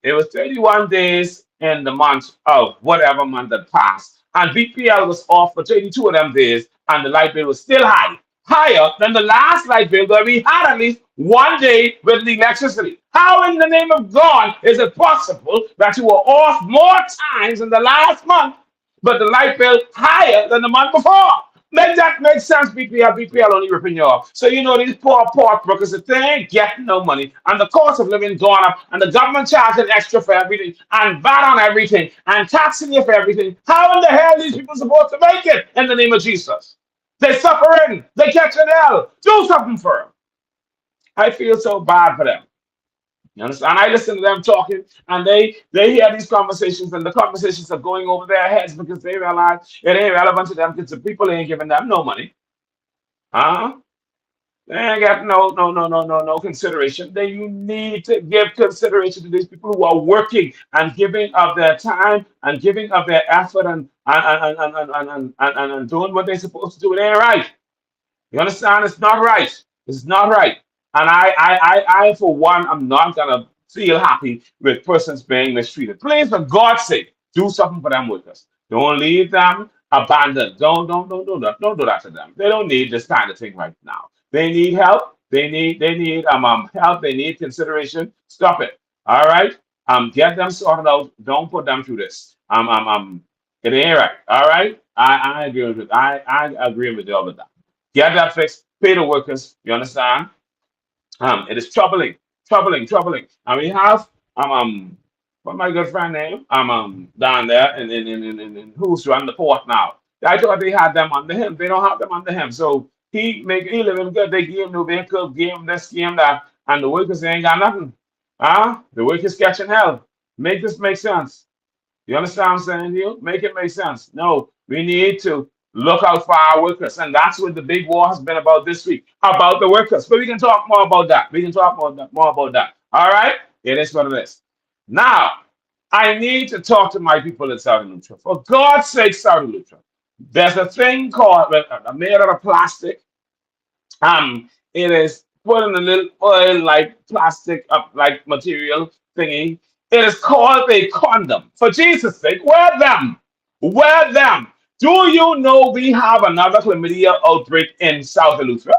It was 31 days in the month of whatever month that passed. And BPL was off for 32 of them days, and the light bill was still high, higher than the last light bill where we had at least one day with the electricity. How in the name of God is it possible that you were off more times in the last month, but the light bill higher than the month before? Make that make sense, BPL. BPL only ripping you off. So you know these poor brokers, they ain't getting no money, and the cost of living gone up, and the government charging extra for everything, and VAT on everything, and taxing you for everything. How in the hell are these people supposed to make it in the name of Jesus? They're suffering. They catching hell. Do something for them. I feel so bad for them. You understand? I listen to them talking, and they hear these conversations, and the conversations are going over their heads because they realize it ain't relevant to them because the people ain't giving them no money. Huh? They ain't got no consideration. Then you need to give consideration to these people who are working and giving of their time and giving of their effort and doing what they're supposed to do. It ain't right. You understand? It's not right. It's not right. And for one, I'm not gonna feel happy with persons being mistreated. Please, for God's sake, do something for them workers. Don't leave them abandoned. Don't do that. Don't do that to them. They don't need this kind of thing right now. They need help. They need help. They need consideration. Stop it. All right. Get them sorted out. Don't put them through this. It ain't right. All right. I agree with it. I agree with you all with that. Get that fixed. Pay the workers. You understand? It is troubling, troubling. And we have what my good friend name? Down there in who's run the port now. I thought they had them under him. They don't have them under him. So he living good. They give him new vehicle, give him this, give him that, and the workers ain't got nothing. The workers catching hell. Make this make sense. You understand what I'm saying to you? Make it make sense. No, we need to look out for our workers. And that's what the big war has been about this week, about the workers. But we can talk more about that. We can talk more about that. All right? It is what it is. Now, I need to talk to my people in Saudi Lutra. For God's sake, Saudi Lutra. There's a thing called made out of plastic. It is put in a little oil like plastic like material thingy. It is called a condom. For Jesus' sake, wear them. Wear them. Do you know we have another chlamydia outbreak in South Eleuthera?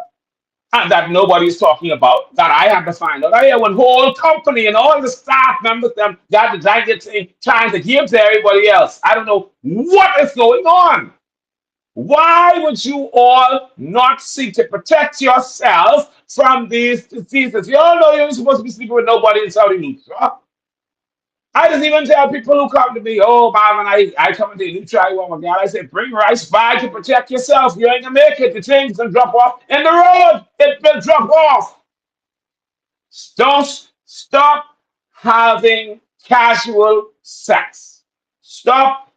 And that nobody's talking about, that I had to find out. I hear one whole company and all the staff members them got the jacket trying to give to everybody else. I don't know what is going on. Why would you all not seek to protect yourselves from these diseases? You all know you're supposed to be sleeping with nobody in Saudi Lutra. I just even tell people who come to me, oh, man, I come into you try one with God. I say, bring rice bag to protect yourself. You ain't gonna make it. The things can drop off in the road. It will drop off. Don't stop having casual sex. Stop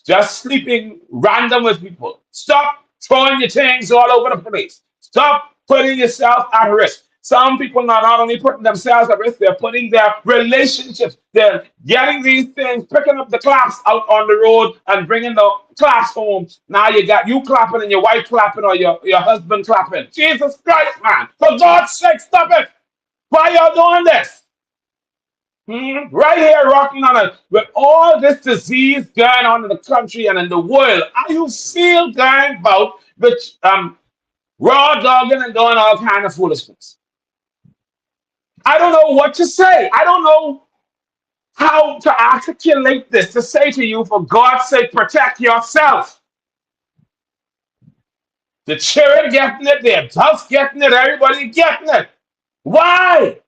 just sleeping random with people. Stop throwing your things all over the place. Stop putting yourself at risk. Some people are not only putting themselves at risk, they're putting their relationships. They're getting these things, picking up the claps out on the road and bringing the claps home. Now you got you clapping and your wife clapping or your husband clapping. Jesus Christ, man. For God's sake, stop it. Why y'all doing this? Right here, rocking on it with all this disease going on in the country and in the world. Are you still going about with raw dogging and doing all kind of foolishness? I don't know what to say. I don't know how to articulate this to say to you, for God's sake, protect yourself. The children getting it, the adults getting it, everybody getting it. Why?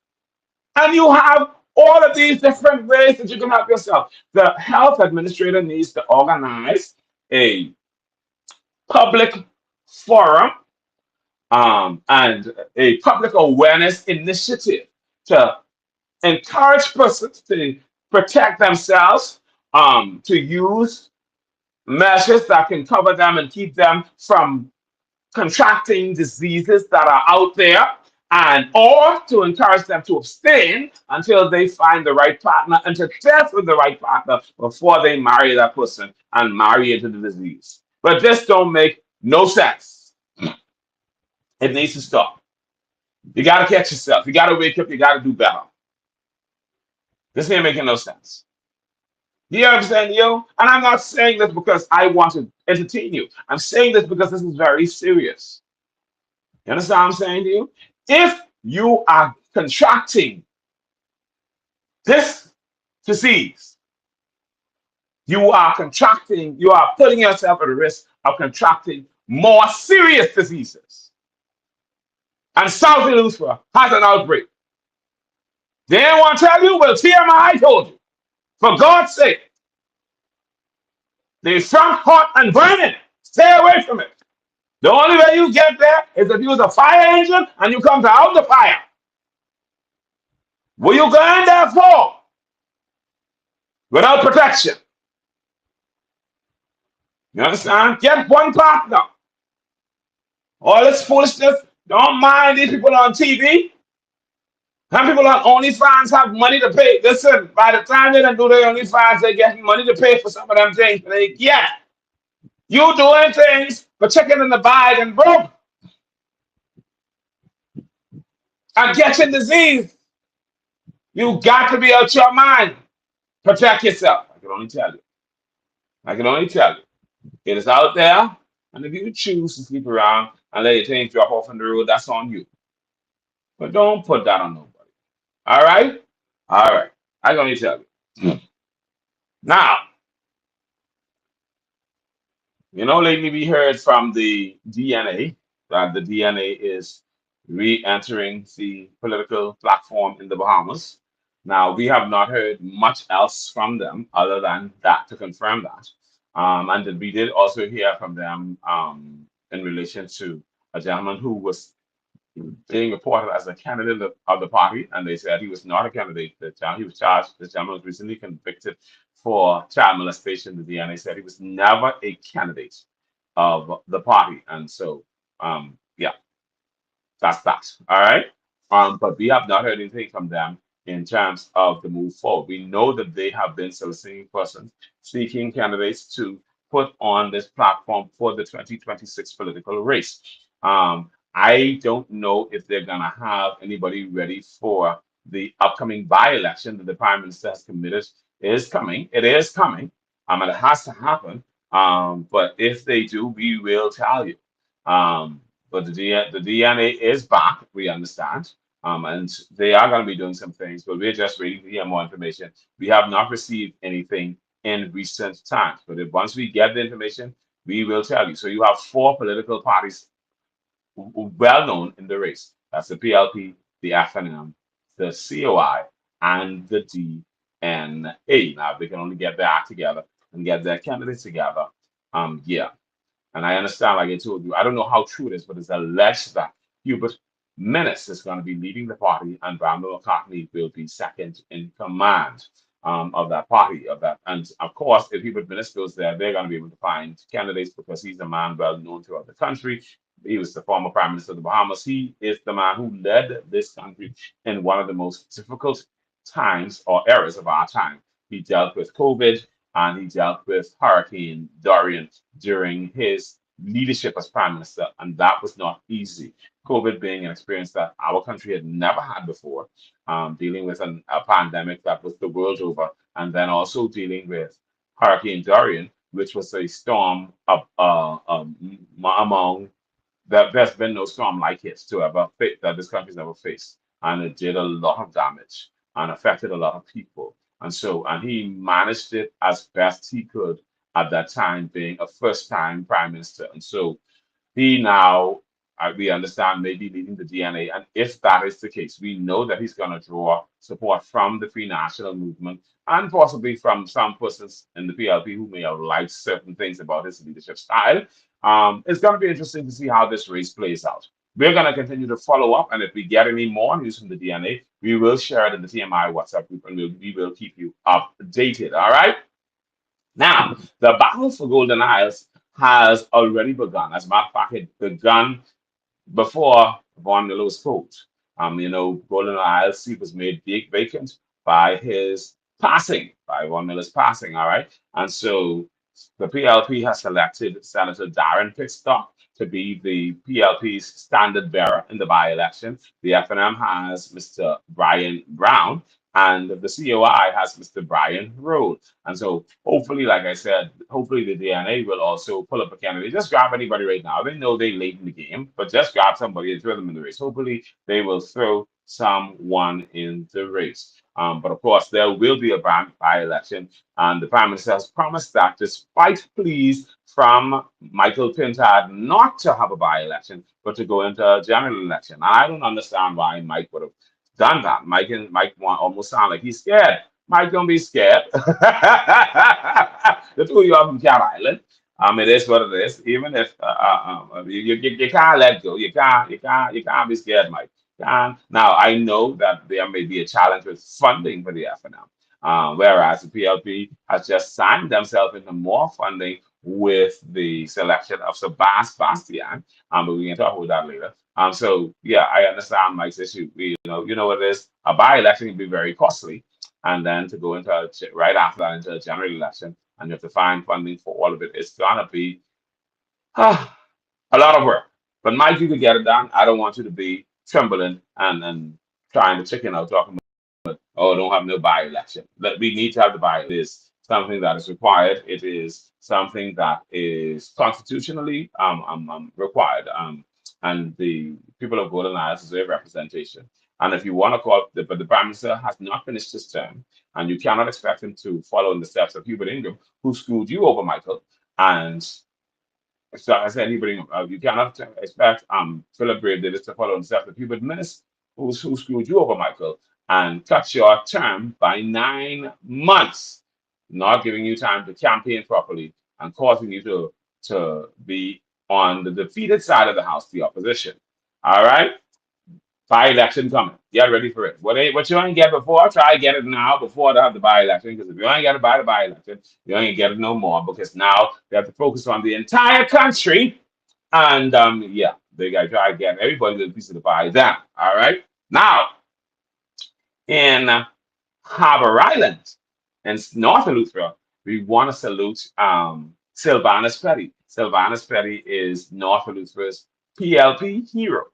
And you have all of these different ways that you can help yourself. The health administrator needs to organize a public forum and a public awareness initiative to encourage persons to protect themselves, to use measures that can cover them and keep them from contracting diseases that are out there, and or to encourage them to abstain until they find the right partner and to test with the right partner before they marry that person and marry into the disease. But this don't make no sense. It needs to stop. You got to catch yourself. You got to wake up. You got to do better. This ain't making no sense. You know what I'm saying, yo? And I'm not saying this because I want to entertain you. I'm saying this because this is very serious. You understand what I'm saying to you? If you are contracting this disease, you are putting yourself at risk of contracting more serious diseases. And South Lucifer has an outbreak. They didn't want to tell you, well, TMI told you. For God's sake, the front hot and burning. Stay away from it. The only way you get there is if you use a fire engine and you come to out the fire. What you going there for? Without protection. You understand? Get one partner. All this foolishness, don't mind these people on TV. Some people on OnlyFans have money to pay. Listen, by the time they don't do their OnlyFans, they get money to pay for some of them things. And they get you doing things for chicken in the bag and broke and catching disease. You got to be out your mind. Protect yourself. I can only tell you. I can only tell you. It is out there. And if you choose to sleep around and let your things drop off on the road, that's on you. But don't put that on nobody. All right? All right. I'm going to tell you. Now, lately we heard from the DNA that the DNA is re-entering the political platform in the Bahamas. Now, we have not heard much else from them other than that to confirm that. And then we did also hear from them in relation to a gentleman who was being reported as a candidate of the party, and they said he was not a candidate. That he was charged. The gentleman was recently convicted for child molestation. The DNA said he was never a candidate of the party, and so yeah, that's that. All right. But we have not heard anything from them in terms of the move forward. We know that they have been soliciting persons, seeking candidates to put on this platform for the 2026 political race. I don't know if they're going to have anybody ready for the upcoming by-election that the prime minister has committed is coming. It is coming. And it has to happen. But if they do, we will tell you. Um, but the DNA is back, we understand. And they are going to be doing some things, but we're just waiting to hear more information. We have not received anything in recent times, but if once we get the information, we will tell you. So you have four political parties well known in the race. That's the PLP, the FNM, the COI, and the DNA. Now, if they can only get their act together and get their candidates together, yeah, and I understand, like I told you, I don't know how true it is, but it's alleged that Hubert Menace is going to be leading the party, and Brandon McCartney will be second in command of that party. Of that, and of course, if Hubert Menace goes there, they're going to be able to find candidates because he's a man well known throughout the country. He was the former prime minister of the Bahamas. He is the man who led this country in one of the most difficult times or eras of our time. He dealt with COVID and he dealt with Hurricane Dorian during his leadership as prime minister, and that was not easy. COVID being an experience that our country had never had before, dealing with a pandemic that was the world over, and then also dealing with Hurricane Dorian, which was a storm among that there's been no storm like it to ever that this country's ever faced, and it did a lot of damage and affected a lot of people. And he managed it as best he could at that time, being a first-time prime minister. And so he now, we understand, may be leading the DNA. And if that is the case, we know that he's going to draw support from the Free National Movement and possibly from some persons in the PLP who may have liked certain things about his leadership style. It's going to be interesting to see how this race plays out. We're going to continue to follow up, and if we get any more news from the DNA, we will share it in the TMI WhatsApp group, and we will keep you updated. All right. Now, the battle for Golden Isles has already begun. As a matter of fact, it begun before Von Miller's vote. Golden Isles seat was made vacant by his passing, by Von Miller's passing, all right? And so the PLP has selected Senator Darren Pitstock to be the PLP's standard bearer in the by-election. The FNM has Mr. Brian Brown, and the COI has Mr. Brian Roll. And so hopefully, like I said, hopefully the DNA will also pull up a candidate. Just grab anybody right now. They know they late in the game, but just grab somebody and throw them in the race. Hopefully they will throw someone in the race. But of course, there will be a by-election, and the Prime Minister has promised that despite pleas from Michael Pintard not to have a by-election, but to go into a general election. I don't understand why Mike would have done that. Mike almost sound like he's scared. Mike, don't be scared. The two of you are from Cat Island. It is what it is. Even if you can't let go, you can't be scared, Mike. Now I know that there may be a challenge with funding for the FNM, whereas the PLP has just signed themselves into more funding with the selection of Sebastian. But we can talk about that later. So yeah, I understand Mike's issue. You know what it is. A by-election can be very costly, and then to go into right after that into a general election, and you have to find funding for all of it. It's gonna be a lot of work. But Mike, you could get it done. I don't want you to be trembling and trying to chicken out talking about, oh, don't have no by-election. But we need to have the by-election. It is something that is required. It is something that is constitutionally required. and the people of Golden Isles deserve representation. And if you want to call, but the Prime Minister has not finished his term, and you cannot expect him to follow in the steps of Hubert Ingram, who screwed you over, Michael. And so I said, anybody, you cannot expect Philip Brave Davis to follow himself. The people miss who screwed you over, Michael, and cut your term by 9 months, not giving you time to campaign properly and causing you to be on the defeated side of the House, the opposition. All right? By-election coming. Get ready for it. What you ain't get before, try to get it now before they have the by-election. Because if you ain't got it by the by-election, you ain't get it no more. Because now they have to focus on the entire country. And yeah, they got to try to get everybody a piece of the pie down. All right. Now, in Harbor Island in North Eleuthera, we want to salute Sylvanus Petty. Sylvanus Petty is North Eleuthera's PLP hero.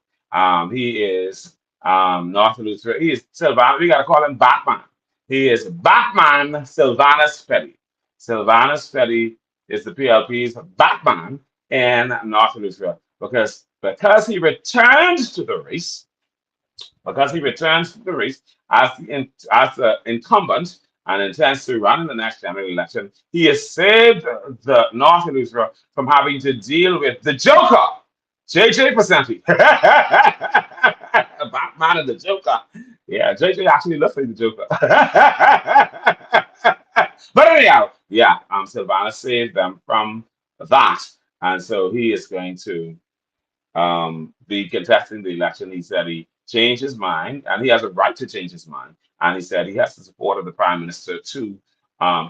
He is North Eleuthera. He is Sylvanus. We got to call him Batman. He is Batman Sylvanus Petty. Sylvanus Petty is the PLP's Batman in North Eleuthera because he returned to the race as the incumbent and intends to run in the next general election. He has saved the North Eleuthera from having to deal with the Joker, JJ Percenti. Batman and the Joker. Yeah, JJ actually looks like the Joker. But anyhow, yeah, Sylvana saved them from that. And so he is going to be contesting the election. He said he changed his mind, and he has a right to change his mind. And he said he has the support of the prime minister to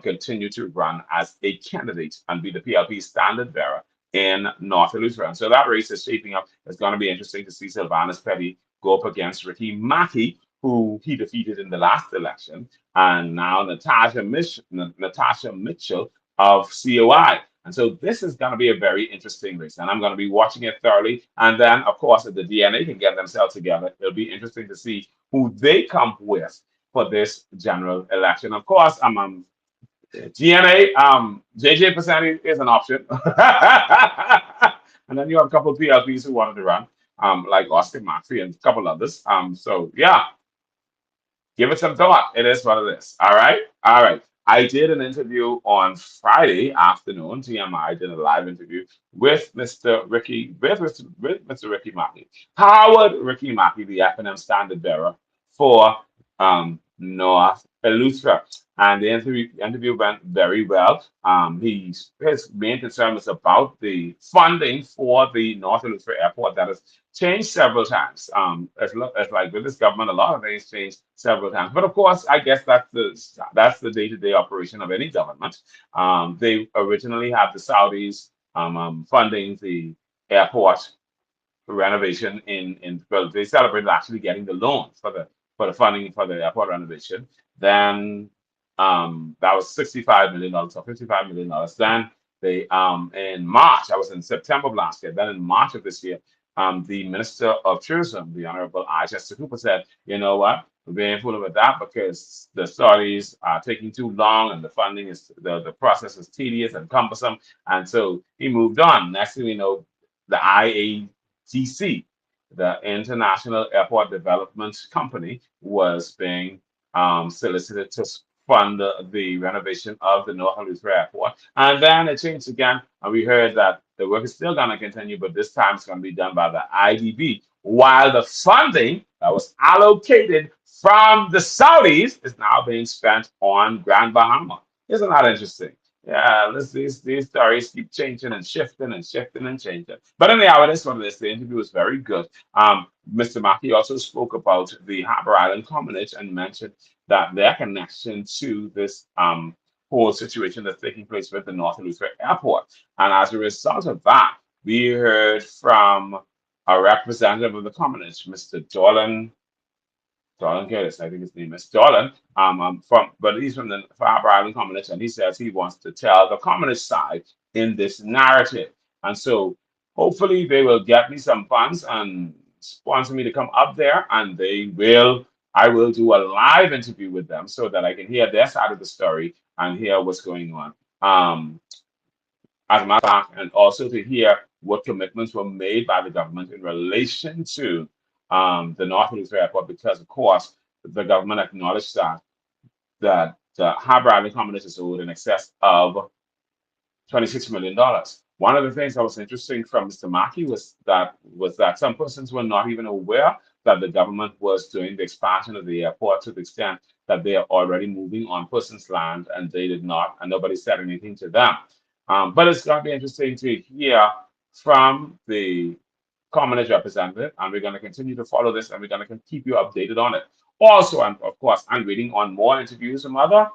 continue to run as a candidate and be the PLP standard bearer in North Eleuthera. And so that race is shaping up. It's going to be interesting to see Sylvanus Petty go up against Ricky Mackey, who he defeated in the last election, and now Natasha Mitchell of COI. And so this is going to be a very interesting race, and I'm going to be watching it thoroughly. And then, of course, if the DNA can get themselves together, it'll be interesting to see who they come with for this general election. Of course, GNA, JJ Percenti is an option. And then you have a couple of PLPs who wanted to run, like Austin Maxey and a couple others. So yeah, give it some thought. It is what it is. All right. All right. I did an interview on Friday afternoon. TMI did a live interview with Mr. Ricky Mackey. Howard Ricky Mackey, the FNM standard bearer for North Eleuthera. And the interview went very well. His main concern was about the funding for the North Eleuthera Airport that has changed several times. As like with this government, a lot of things changed several times. But of course, I guess that's the day-to-day operation of any government. They originally had the Saudis funding the airport renovation well, they celebrated actually getting the loans for the funding for the airport renovation. Then that was $65 million or $55 million. Then they in March, I was in September of last year. Then in March of this year, the Minister of Tourism, the Honorable Chester Cooper, said, you know what, we're being fooling with that because the studies are taking too long and the funding is the process is tedious and cumbersome. And so he moved on. Next thing we know, the IATC, the International Airport Development Company, was being solicited to fund the renovation of the North Eleuthera Airport. And then it changed again, and we heard that the work is still going to continue, but this time it's going to be done by the IDB, while the funding that was allocated from the Saudis is now being spent on Grand Bahama. Isn't that interesting? Yeah, these stories keep changing and shifting and shifting and changing. But anyhow, it is what it is. The interview was very good. Mr. Mackey also spoke about the Harbour Island Commonage and mentioned that their connection to this whole situation that's taking place with the North Eleuthera Airport. And as a result of that, we heard from a representative of the Commonage, Mr. Dolan Curtis, I think his name is Dolan. But he's from the Harbour Island Commonage, and he says he wants to tell the Commonage side in this narrative. And so hopefully they will get me some funds and sponsor me to come up there, and I will do a live interview with them so that I can hear their side of the story and hear what's going on. As a matter of fact, and also to hear what commitments were made by the government in relation to the North Heathrow Airport, because, of course, the government acknowledged that the Harbour Island Company is owed in excess of $26 million. One of the things that was interesting from Mr. Mackey was that some persons were not even aware that the government was doing the expansion of the airport to the extent that they are already moving on persons' land, and they did not, and nobody said anything to them. But it's going to be interesting to hear from the communist representative, and we're going to continue to follow this, and we're going to keep you updated on it. Also, and of course, I'm waiting on more interviews from other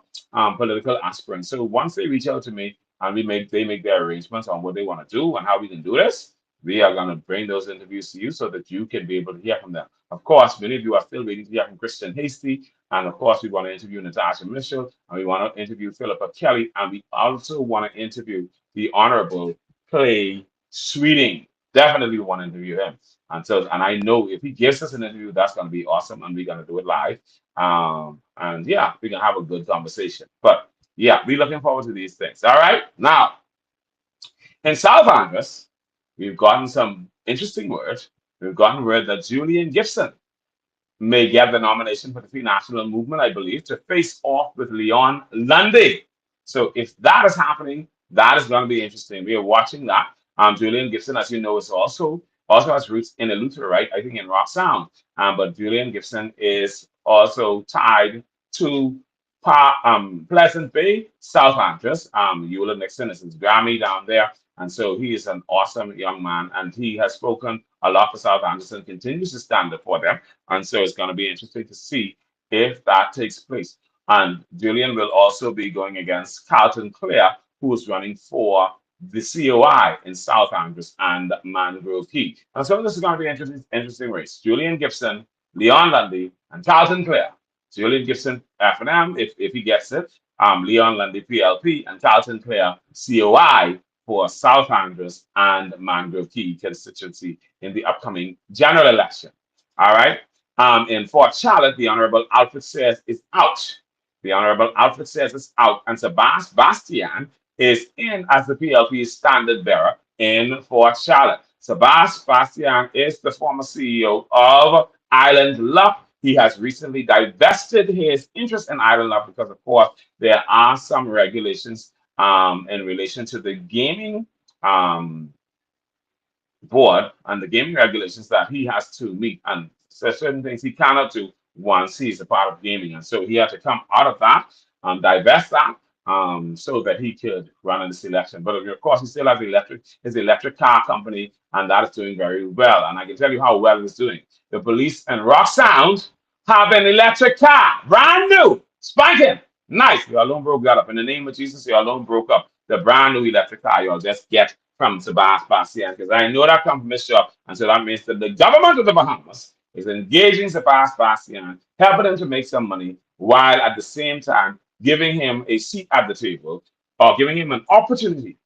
political aspirants. So once they reach out to me and they make their arrangements on what they want to do and how we can do this, we are going to bring those interviews to you so that you can be able to hear from them. Of course, many of you are still waiting to hear from Christian Hasty, and of course, we want to interview Natasha Mitchell, and we want to interview Philippa Kelly, and we also want to interview the Honorable Clay Sweeting. Definitely want to interview him. And I know if he gives us an interview, that's going to be awesome, and we're going to do it live. And yeah, we can have a good conversation. But yeah, we're looking forward to these things. All right. Now, in South Angus, we've gotten some interesting word. We've gotten word that Julian Gibson may get the nomination for the Free National Movement, I believe, to face off with Leon Lundy. So if that is happening, that is going to be interesting. We are watching that. Julian Gibson, as you know, is also has roots in Eleuthera, right? I think in Rock Sound. But Julian Gibson is also tied to Pleasant Bay, South Andrews. Eula Nixon is his Grammy down there. And so he is an awesome young man, and he has spoken a lot for South Andrews and continues to stand up for them. And so it's going to be interesting to see if that takes place. And Julian will also be going against Carlton Clare, who is running for the COI in South Andrews and Mangrove Key. And so this is going to be an interesting race. Julian Gibson, Leon Lundy, and Carlton Clare. Julian Gibson, F&M, if he gets it. Leon Lundy, PLP, and Carlton Clare, COI, for South Andrews and Mangrove Key constituency in the upcoming general election. All right. In Fort Charlotte, the Honorable Alfred says is out. The Honorable Alfred says is out, and Sebastian is in as the PLP's standard bearer in Fort Charlotte. Sebastian is the former CEO of Island Luck. He has recently divested his interest in Island Luck because, of course, there are some regulations in relation to the gaming board and the gaming regulations that he has to meet, and certain things he cannot do once he's a part of gaming. And so he had to come out of that, divest that, so that he could run in this election. But of course, he still has his electric car company, and that is doing very well. And I can tell you how well it's doing. The police and Rock Sound have an electric car, brand new, spanking. Nice. Your alone broke that up. In the name of Jesus, your alone broke up the brand new electric car you'll just get from Sebastian, because I know that comes from his shop. And so that means that the government of the Bahamas is engaging Sebastian, helping him to make some money, while at the same time giving him a seat at the table, or giving him an opportunity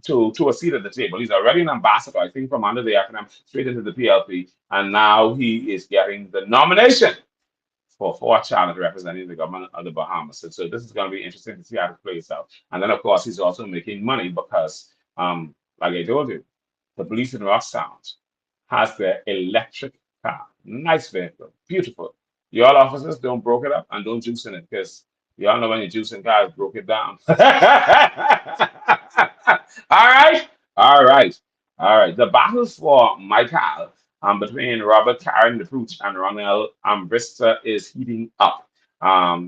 to a seat at the table. He's already an ambassador, I think, from under the acronym straight into the PLP, and now he is getting the nomination for Fort Charlotte representing the government of the Bahamas. So this is going to be interesting to see how it plays out. And then, of course, he's also making money because, like I told you, the police in Rock Sound has their electric car. Nice vehicle, beautiful. Y'all officers don't broke it up and don't juice in it, because y'all know when you juice in cars, broke it down. All right, all right, all right. The battle for Michael between Robert Karen the Pooch and Ronald Brista is heating up.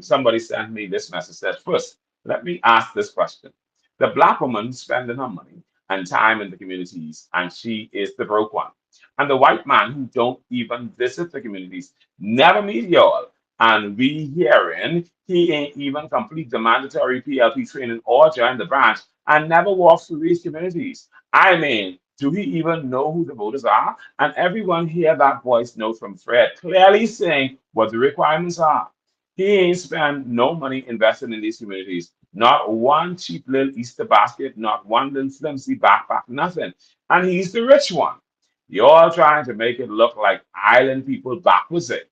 Somebody sent me this message. Said, first, let me ask this question. The black woman spending her money and time in the communities, and she is the broke one. And the white man who don't even visit the communities, never meet y'all. And we hearing he ain't even complete the mandatory PLP training or join the branch and never walks through these communities. I mean, do he even know who the voters are? And everyone hear that voice note from Fred clearly saying what the requirements are. He ain't spent no money investing in these communities. Not one cheap little Easter basket, not one little flimsy backpack, nothing. And he's the rich one. You're trying to make it look like island people backwards it.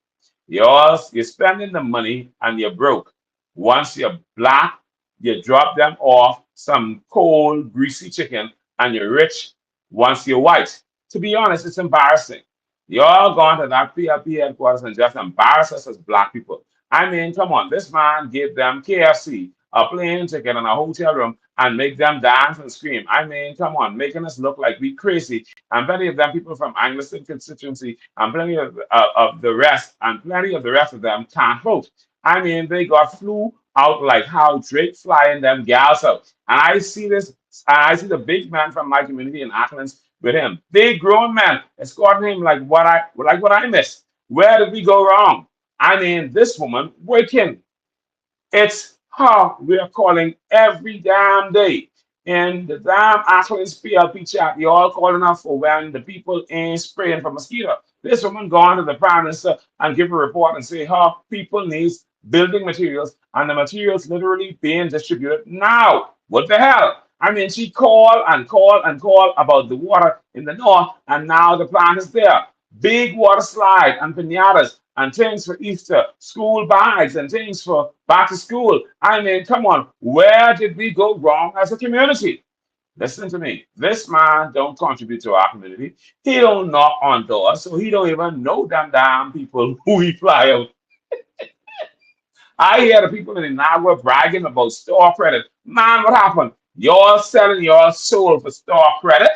You're spending the money and you're broke. Once you're black, you drop them off some cold, greasy chicken and you're rich once you're white. To be honest, it's embarrassing. Y'all gone to that PLP headquarters and just embarrass us as black people. I mean, come on, this man gave them KFC, a plane ticket, and a hotel room, and make them dance and scream. I mean, come on, making us look like we crazy. And plenty of them people from Anglican constituency, and plenty of the rest, and plenty of the rest of them can't vote. I mean, they got flew out like how Drake flying them gals out. And I see this, and I see the big man from my community in Athens with him. Big grown man escorting him like what I missed. Where did we go wrong? I mean, this woman working. It's her we're calling every damn day. And the damn Athens PLP chat, you all calling up for when the people ain't spraying for mosquito. This woman gone to the prime minister and give a report and say her people needs building materials and the materials literally being distributed now. What the hell? I mean, she called and called and called about the water in the north, and now the plant is there. Big water slide and pinatas and things for Easter, school bags and things for back to school. I mean, come on, where did we go wrong as a community? Listen to me. This man don't contribute to our community. He don't knock on doors, so he don't even know them damn people who he fly out. I hear the people in Niagara bragging about store credit. Man, what happened? You're selling your soul for store credit.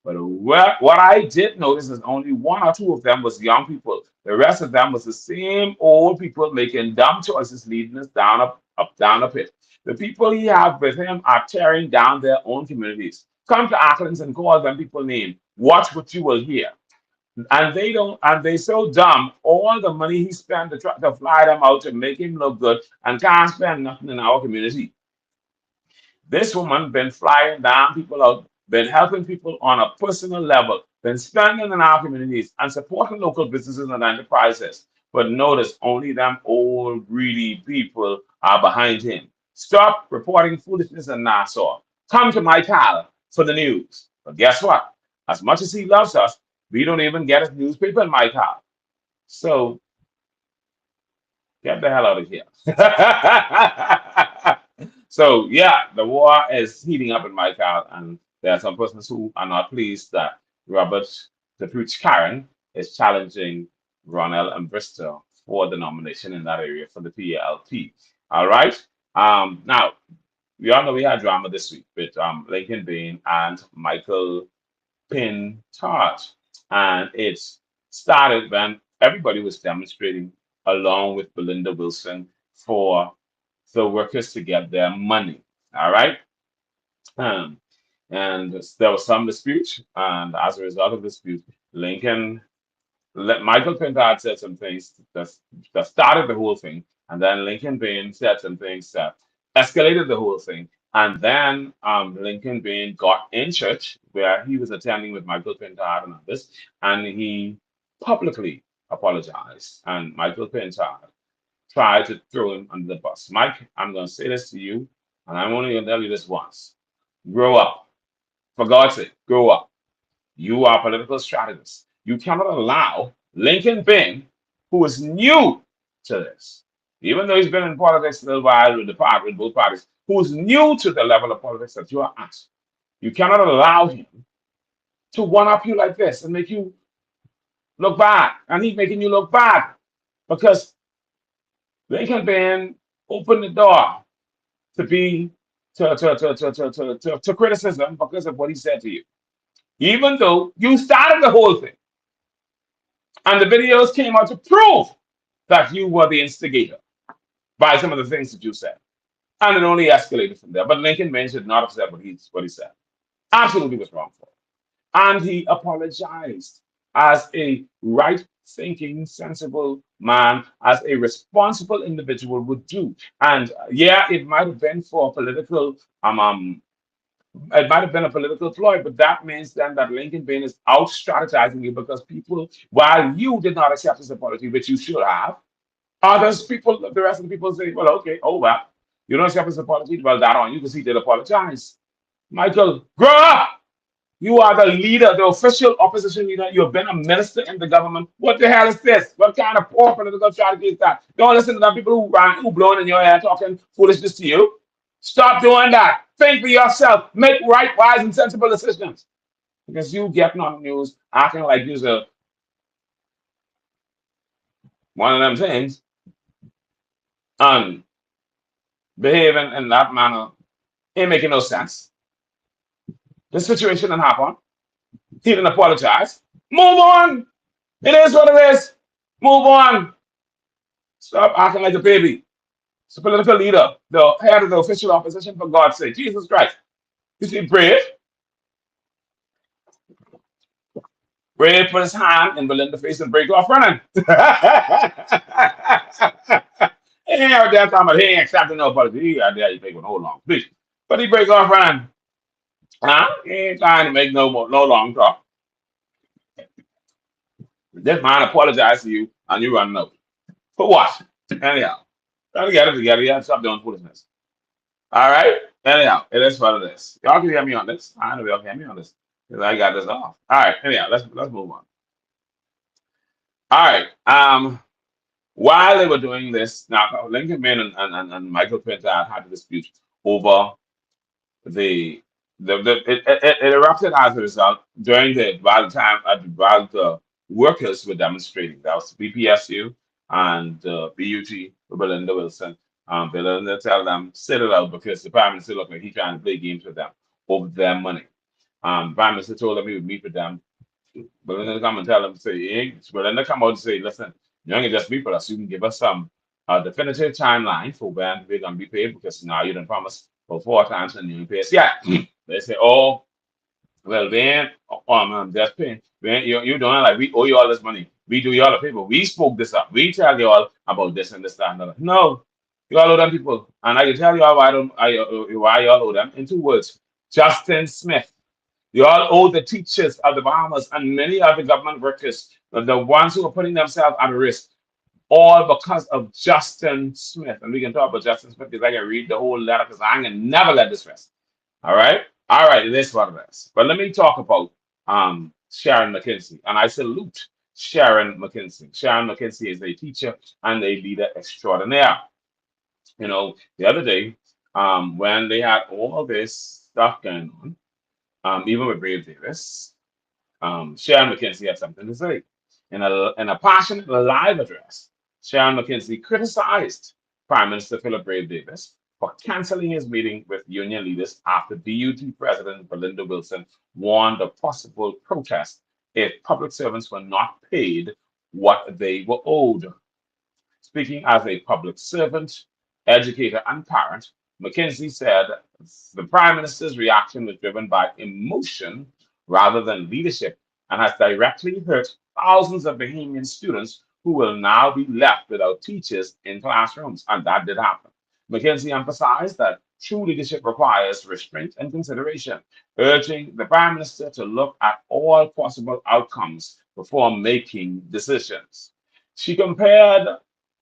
But what I did notice is only one or two of them was young people. The rest of them was the same old people making dumb choices, leading us down down a pit. The people he have with him are tearing down their own communities. Come to Athens and call them people name. Watch what you will hear. And they don't, and they so dumb. All the money he spent to try to fly them out to make him look good, and can't spend nothing in our community. This woman been flying down people out, been helping people on a personal level, been spending in our communities and supporting local businesses and enterprises. But notice only them old greedy people are behind him. Stop reporting foolishness in Nassau. Come to my pal for the news. But guess what? As much as he loves us, we don't even get his newspaper in my pal. So get the hell out of here. So yeah, the war is heating up in my car, and there are some persons who are not pleased that Robert the Pooch Karen is challenging Ronell and Bristol for the nomination in that area for the PLP. All right. Now we all know we had drama this week with Lincoln Bain and Michael Pintard, and it started when everybody was demonstrating along with Belinda Wilson for the workers to get their money. All right. Um, and there was some dispute, and as a result of dispute, Lincoln Michael Pintard said some things that started the whole thing, and then Lincoln Bain said some things that escalated the whole thing. And then Lincoln Bain got in church where he was attending with Michael Pintard and others, and he publicly apologized. And Michael Pintard tried to throw him under the bus. Mike, I'm going to say this to you, and I'm only going to tell you this once. Grow up. For God's sake, grow up. You are a political strategist. You cannot allow Lincoln Bain, who is new to this, even though he's been in politics a little while with the party, with both parties, who is new to the level of politics that you are at. You cannot allow him to one up you like this and make you look bad. And he's making you look bad because Lincoln Bain opened the door to be to criticism because of what he said to you. Even though you started the whole thing. And the videos came out to prove that you were the instigator by some of the things that you said. And it only escalated from there. But Lincoln Bain should not have said what he said. Absolutely was wrong for it. And he apologized as a right thinking, sensible man, as a responsible individual would do. And yeah, it might have been for political it might have been a political ploy, but that means then that Lincoln Bain is out strategizing you because people, while you did not accept his apology, which you should have, others people, the rest of the people say, well, okay, oh well, you don't accept his apology, well, that on you because he did apologize. Michael, grow up! You are the leader, the official opposition leader. You've been a minister in the government. What the hell is this? What kind of poor political strategy is that? Don't listen to the people who blowing in your hair talking foolishness to you. Stop doing that. Think for yourself. Make right, wise, and sensible decisions. because you getting on the news acting like you're one of them things and behaving in that manner ain't making no sense. The situation didn't happen. He didn't apologize. Move on. It is what it is. Move on. Stop acting like a baby. It's a political leader, the head of the official opposition, for God's sake. Jesus Christ. You see, brave. Brave put his hand in Belinda's face and break off running. He ain't out there talking about he ain't accepting no apology. He out there, you take no long, please. But he break off running. Huh? He ain't trying to make no long talk. This man apologize to you and you run out. For what? Anyhow, try to get it together. You have to stop doing foolishness. All right? Anyhow, it is what it is. Y'all can hear me on this. I know y'all can hear me on this. Because I got this off. All right, anyhow, let's move on. All right. While they were doing this, now Lincoln Main and Michael Pinter had a dispute over the it erupted as a result during the while the time while the workers were demonstrating. That was BPSU and BUT with Belinda Wilson. Belinda tell them sit it out because the prime minister looked like he trying to play games with them over their money. Prime minister told them he would meet with them, but then they come and tell them, say, hey, but then they come out and say, listen, you ain't just be for us. You can give us some definitive timeline for when we're going to be paid because now you didn't promise for 4 times and you didn't pay us yet. They say, oh, well, then, just paying. Then you're doing like we owe you all this money. We do you all the paper. We spoke this up. We tell you all about this and this, that, and that. No, you all owe them people. And I can tell you all why you all owe them in 2 words. Justin Smith. You all owe the teachers of the Bahamas and many other government workers, the ones who are putting themselves at risk, all because of Justin Smith. And we can talk about Justin Smith because I can read the whole letter because I can never let this rest. All right? All right, it is what it is. But let me talk about Sharon McKinsey. And I salute Sharon McKinsey. Sharon McKinsey is a teacher and a leader extraordinaire. You know, the other day, when they had all this stuff going on, even with Brave Davis, Sharon McKinsey had something to say. In a passionate live address, Sharon McKinsey criticized Prime Minister Philip Brave Davis for canceling his meeting with union leaders after BUT President Belinda Wilson warned of possible protest if public servants were not paid what they were owed. Speaking as a public servant, educator, and parent, McKinsey said the Prime Minister's reaction was driven by emotion rather than leadership and has directly hurt thousands of Bahamian students who will now be left without teachers in classrooms. And that did happen. McKinsey emphasized that true leadership requires restraint and consideration, urging the Prime Minister to look at all possible outcomes before making decisions. She compared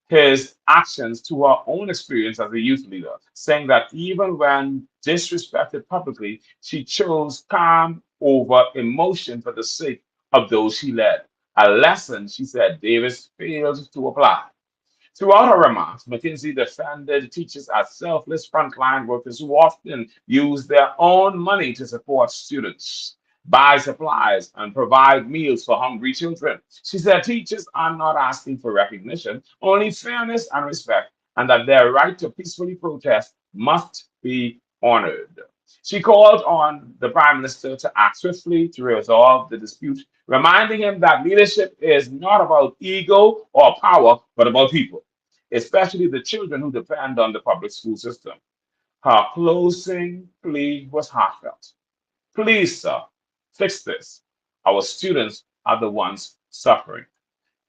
his actions to her own experience as a youth leader, saying that even when disrespected publicly, she chose calm over emotion for the sake of those she led. A lesson, she said, Davis failed to apply. Throughout her remarks, McKinsey defended teachers as selfless frontline workers who often use their own money to support students, buy supplies, and provide meals for hungry children. She said teachers are not asking for recognition, only fairness and respect, and that their right to peacefully protest must be honored. She called on the Prime Minister to act swiftly to resolve the dispute, reminding him that leadership is not about ego or power, but about people, especially the children who depend on the public school system. Her closing plea was heartfelt. Please, sir, fix this. Our students are the ones suffering.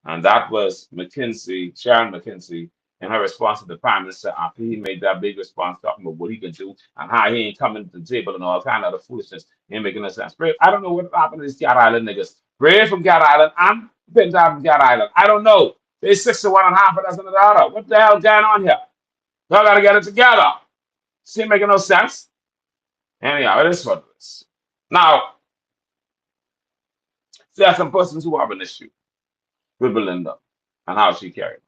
And that was McKinsey, Sharon McKinsey, in her response to the Prime Minister after he made that big response talking about what he can do and how he ain't coming to the table and all kind of other foolishness. Ain't making no sense. Brave, I don't know what happened to these Cat Island niggas. Brave from Cat Island, I'm been down from Cat Island. I don't know. They 61 and a half, a dozen of the other. What the hell going on here? Y'all gotta get it together. See, making no sense. Anyhow, it is what it is. Now, there are some persons who have an issue with Belinda and how she carried.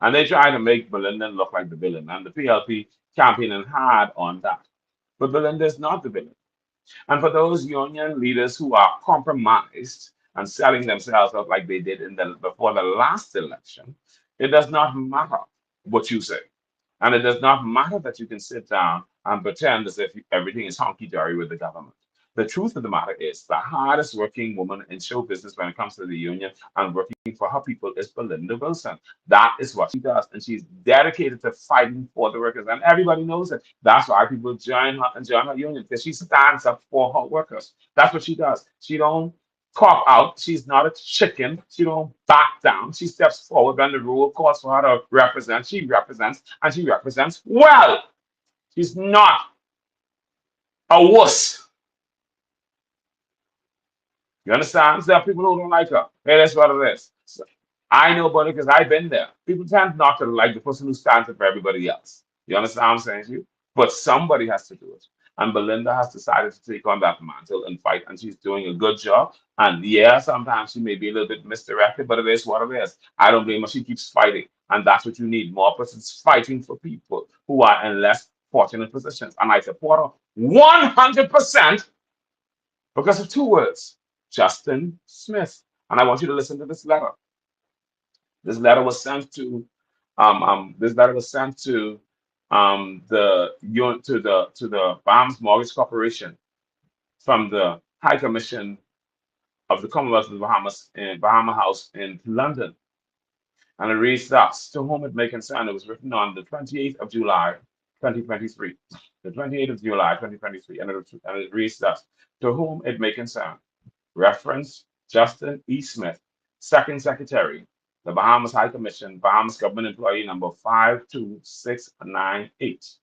And they try to make Belinda look like the villain. And the PLP campaigning hard on that. But Belinda is not the villain. And for those union leaders who are compromised and selling themselves out like they did in the before the last election, it does not matter what you say. And it does not matter that you can sit down and pretend as if everything is honky dory with the government. The truth of the matter is, the hardest working woman in show business when it comes to the union and working for her people is Belinda Wilson. That is what she does. And she's dedicated to fighting for the workers. And everybody knows it. That's why people join her and join her union, because she stands up for her workers. That's what she does. She don't cop out. She's not a chicken. She don't back down. She steps forward when the rule calls for her to represent. She represents, and she represents well. She's not a wuss. You understand? There are people who don't like her. Hey, that's what it is. So, I know about it because I've been there. People tend not to like the person who stands up for everybody else. You understand what I'm saying to you? But somebody has to do it. And Belinda has decided to take on that mantle and fight, and she's doing a good job. And yeah, sometimes she may be a little bit misdirected, but it is what it is. I don't blame her. She keeps fighting. And that's what you need, more persons fighting for people who are in less fortunate positions. And I support her 100% because of two words: Justin Smith. And I want you to listen to this letter. This letter was sent to this letter was sent to the Bahamas Mortgage Corporation from the High Commission of the Commonwealth of the Bahamas in Bahama House in London. And it reads thus: to whom it may concern, it was written on the 28th of July, 2023. The 28th of July, 2023. And it reads thus: to whom it may concern. Reference: Justin E. Smith, Second Secretary, the Bahamas High Commission, Bahamas Government Employee number 52698,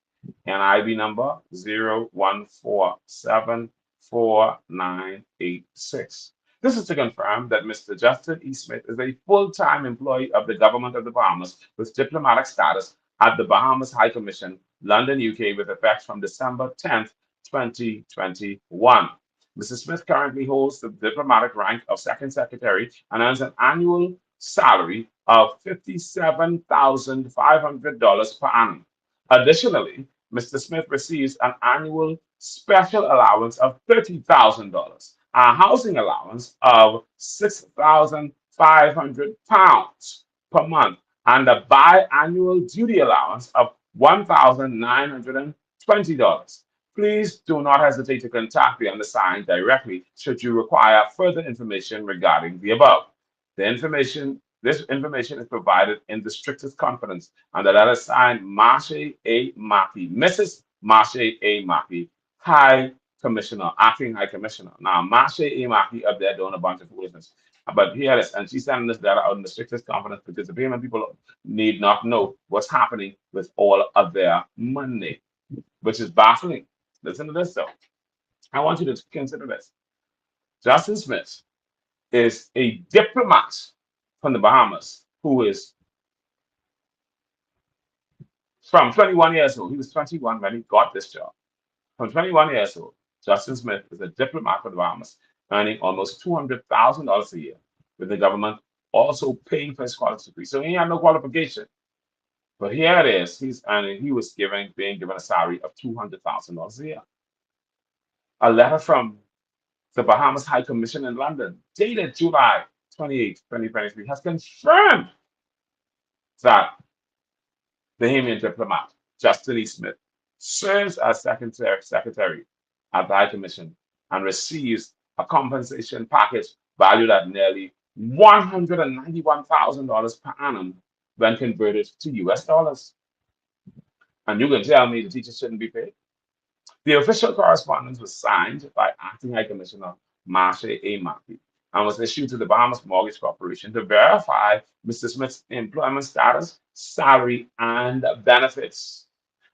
NIB number 01474986. This is to confirm that Mr. Justin E. Smith is a full-time employee of the Government of the Bahamas with diplomatic status at the Bahamas High Commission, London, UK, with effect from December 10th, 2021. Mr. Smith currently holds the diplomatic rank of Second Secretary and earns an annual salary of $57,500 per annum. Additionally, Mr. Smith receives an annual special allowance of $30,000, a housing allowance of £6,500 per month, and a biannual duty allowance of $1,920. Please do not hesitate to contact the undersigned directly should you require further information regarding the above. This information is provided in the strictest confidence, and the letter signed Marche A. Mackey, Mrs. Marche A. Mackey, High Commissioner, Acting High Commissioner. Now, Marche A. Mackey up there doing a bunch of foolishness. But here it is, and she's sending this letter out in the strictest confidence because the payment people need not know what's happening with all of their money, which is baffling. Listen to this, though. I want you to consider this. Justin Smith is a diplomat from the Bahamas who is from 21 years old. He was 21 when he got this job. From 21 years old, Justin Smith is a diplomat for the Bahamas, earning almost $200,000 a year, with the government also paying for his college degree. So he had no qualification. But here it is, he was being given a salary of $200,000 a year. A letter from the Bahamas High Commission in London, dated July 28, 2023, has confirmed that the Bahamian diplomat, Justin E. Smith, serves as secretary at the High Commission and receives a compensation package valued at nearly $191,000 per annum when converted to US dollars. And you can tell me the teachers shouldn't be paid? The official correspondence was signed by Acting High Commissioner Marcia A. Mackey and was issued to the Bahamas Mortgage Corporation to verify Mr. Smith's employment status, salary, and benefits.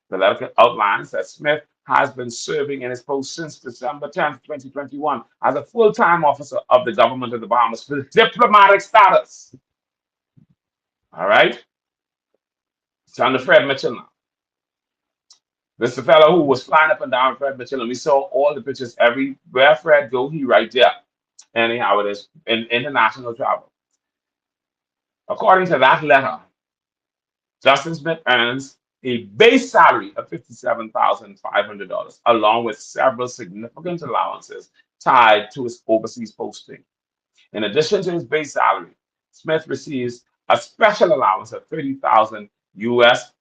The letter outlines that Smith has been serving in his post since December 10th, 2021, as a full-time officer of the Government of the Bahamas with diplomatic status. All right? It's under Fred Mitchell now. This is the fellow who was flying up and down Fred Mitchell, and we saw all the pictures everywhere Fred go, he right there. Anyhow, it is in international travel. According to that letter, Justin Smith earns a base salary of $57,500, along with several significant allowances tied to his overseas posting. In addition to his base salary, Smith receives a special allowance of 30,000 US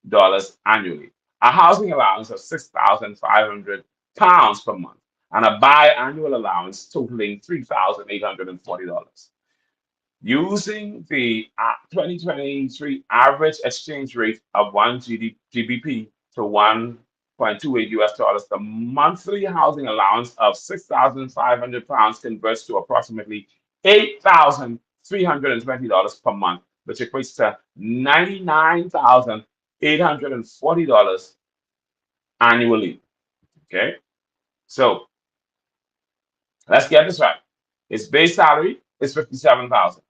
dollars annually, a housing allowance of 6,500 pounds per month, and a biannual allowance totaling $3,840. Using the 2023 average exchange rate of 1 GBP to 1.28 US dollars, the monthly housing allowance of 6,500 pounds converts to approximately $8,320 per month, which equates to $99,840 annually. Okay, so let's get this right. His base salary is 57,000.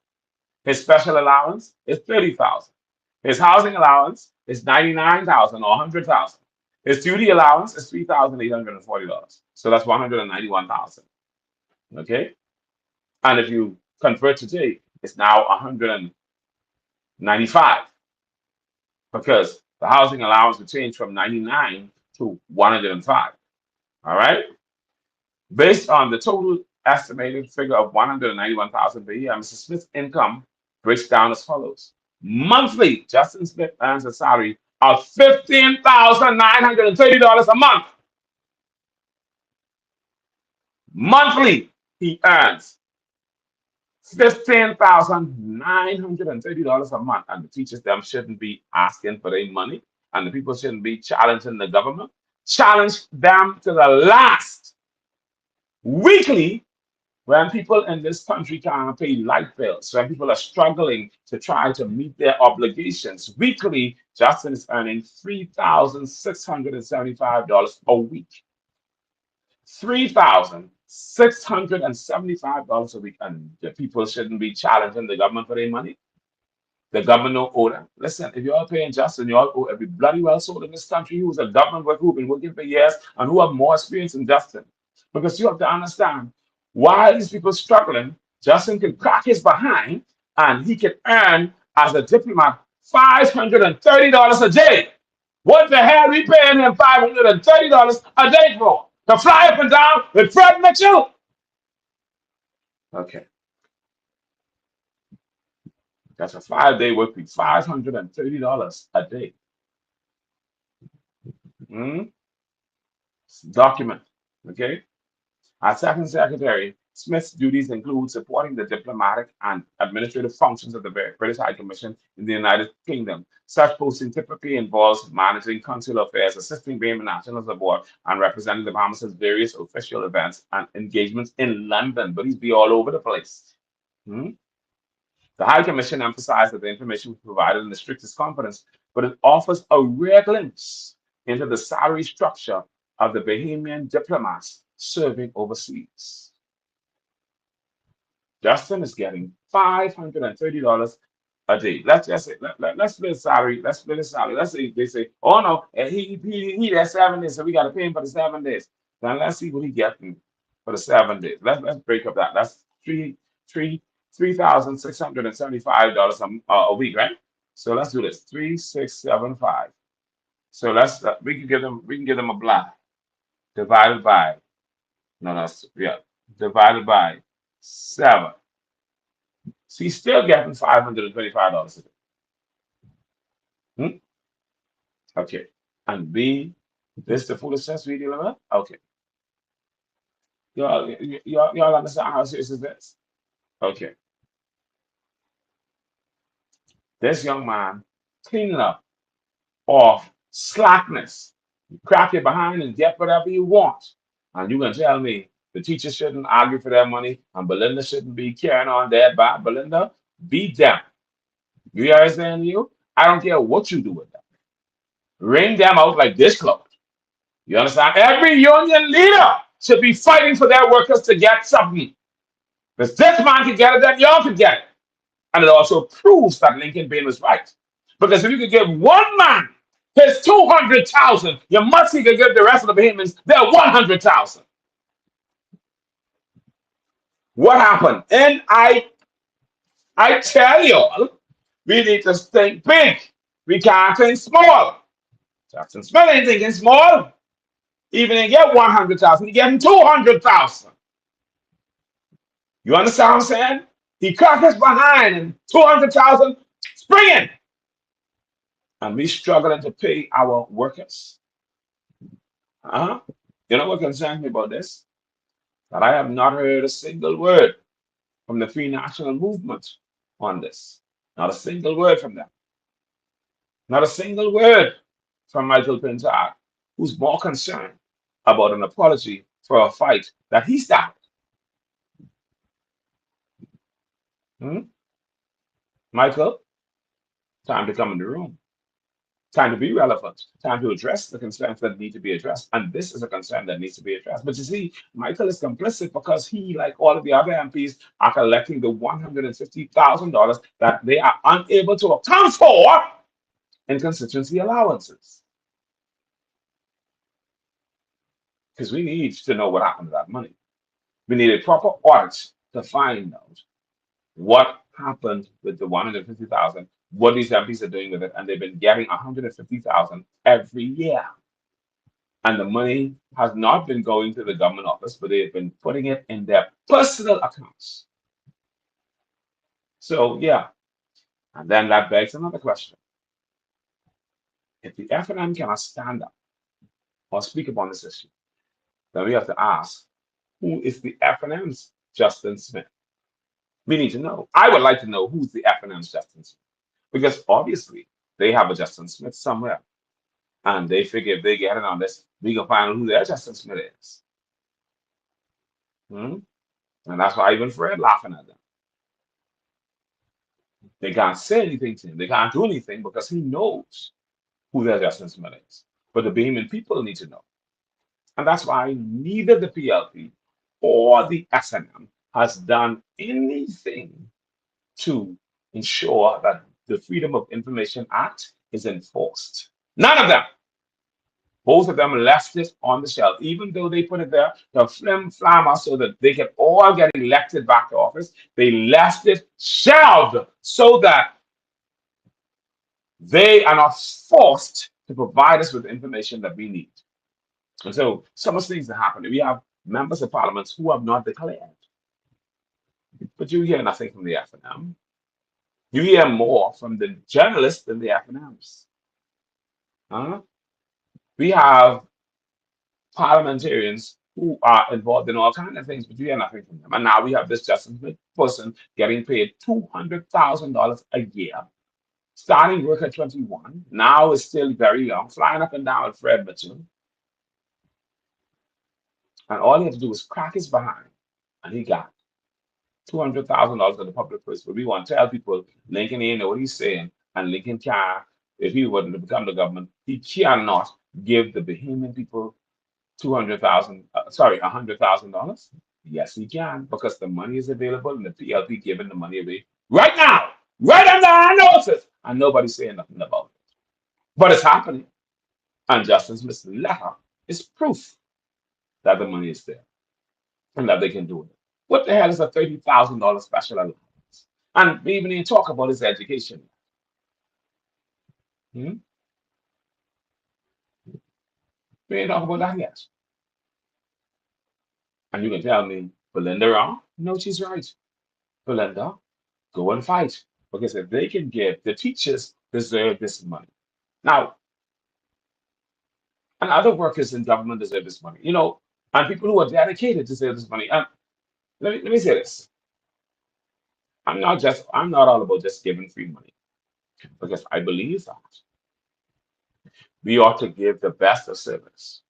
His special allowance is 30,000. His housing allowance is 99,000 or 100,000. His duty allowance is $3,840. So that's 191,000. Okay? And if you convert today, it's now 195 because the housing allowance will change from 99 to 105. All right? Based on the total estimated figure of 191,000 per year, Mr. Smith's income breaks down as follows. Monthly, Justin Smith earns a salary of $15,930 a month. Monthly, he earns $15,930 a month. And the teachers them shouldn't be asking for their money, and the people shouldn't be challenging the government. Challenge them to the last. Weekly, when people in this country can't pay light bills, when people are struggling to try to meet their obligations, weekly, Justin is earning $3,675 a week. $3,675 a week. And the people shouldn't be challenging the government for their money. The government don't owe them. Listen, if you're paying Justin, you all owe every bloody well soul in this country who's a government worker who's been working for years and who have more experience than Justin. Because you have to understand, while these people struggling, Justin can crack his behind and he can earn as a diplomat $530 a day. What the hell are we paying him $530 a day for? To fly up and down with Fred Mitchell? Okay. That's a 5-day work week, $530 a day. Document. Okay. As Second Secretary, Smith's duties include supporting the diplomatic and administrative functions of the British High Commission in the United Kingdom. Such posting typically involves managing consular affairs, assisting Bahamian nationals abroad, and representing the Bahamas' various official events and engagements in London. But he's be all over the place. The High Commission emphasized that the information was provided in the strictest confidence, but it offers a rare glimpse into the salary structure of the Bahamian diplomats serving overseas. Justin is getting $530 a day. Let's just say, let's split his salary. Let's split his salary. Let's say they say, oh no, he has 7 days, so we got to pay him for the 7 days. Then let's see what he getting for the 7 days. Let's break up that. That's $3,675 a week, right? So let's do this. 3,675. So let's we can give them a block divided by divided by 7. So he's still getting $525 a day. Okay. And B, this is the foolishness we dealing with? Okay. Y'all understand how serious is this? Okay. This young man cleaning up off slackness. You crack your behind and get whatever you want. And you can tell me the teachers shouldn't argue for their money and Belinda shouldn't be carrying on that bad. Belinda, beat them. You hear what I'm saying to you? I don't care what you do with them. Wring them out like dishcloth. You understand? Every union leader should be fighting for their workers to get something. Because this man can get it, then y'all can get it. And it also proves that Lincoln Bain was right. Because if you could give one man his 200,000, you must see can give the rest of the Bahamians their 100,000. What happened? And I tell you, we need to think big. We can't think small. Justin Smith ain't thinking small. Even if he get 100,000, he getting 200,000. You understand what I'm saying? He crack his behind and 200,000 springing. And we struggling to pay our workers. Huh? You know what concerns me about this? That I have not heard a single word from the Free National Movement on this. Not a single word from them. Not a single word from Michael Pintard, who's more concerned about an apology for a fight that he started. Hmm? Michael, time to come in the room. Time to be relevant. Time to address the concerns that need to be addressed. And this is a concern that needs to be addressed. But you see, Michael is complicit because he, like all of the other MPs, are collecting the $150,000 that they are unable to account for in constituency allowances. Because we need to know what happened to that money. We need a proper audit to find out what happened with the 150,000, what these MPs are doing with it, and they've been getting 150,000 every year. And the money has not been going to the government office, but they've been putting it in their personal accounts. So yeah, and then that begs another question. If the FNM cannot stand up or speak upon this issue, then we have to ask, who is the FNM's Justin Smith? We need to know. I would like to know who's the FNM's Justin Smith. Because obviously they have a Justin Smith somewhere. And they figure if they get it on this, we can find out who their Justin Smith is. Hmm? And that's why even Fred laughing at them. They can't say anything to him. They can't do anything because he knows who their Justin Smith is. But the Bahamian people need to know. And that's why neither the PLP or the SNM has done anything to ensure that the Freedom of Information Act is enforced. None of them. Both of them left it on the shelf, even though they put it there to flim flammer so that they can all get elected back to office. They left it shelved so that they are not forced to provide us with the information that we need. And so some of the things that happen. We have members of parliament who have not declared. But you hear nothing from the FNM. You hear more from the journalists than the FNMs. Huh? We have parliamentarians who are involved in all kinds of things, but you hear nothing from them. And now we have this Justin Smith person getting paid $200,000 a year, starting work at 21, now is still very young, flying up and down with Fred Mitchell. And all he had to do was crack his behind, and he got $200,000 in the public purse. But we want to tell people Lincoln ain't know what he's saying, and Lincoln can't, if he were to become the government, he cannot give the Bahamian people $100,000. Yes, he can, because the money is available and the PLP giving the money away right now, right under our noses, and nobody's saying nothing about it. But it's happening. And Justin Smith's letter is proof that the money is there and that they can do it. What the hell is a $30,000 special allowance? And we even didn't talk about his education. Hmm? We ain't talk about that yet. And you can tell me, Belinda wrong? No, she's right. Belinda, go and fight. Because if they can give, the teachers deserve this money. Now, and other workers in government deserve this money, and people who are dedicated deserve this money. And let me say this. I'm not all about just giving free money, because I believe that we ought to give the best of service.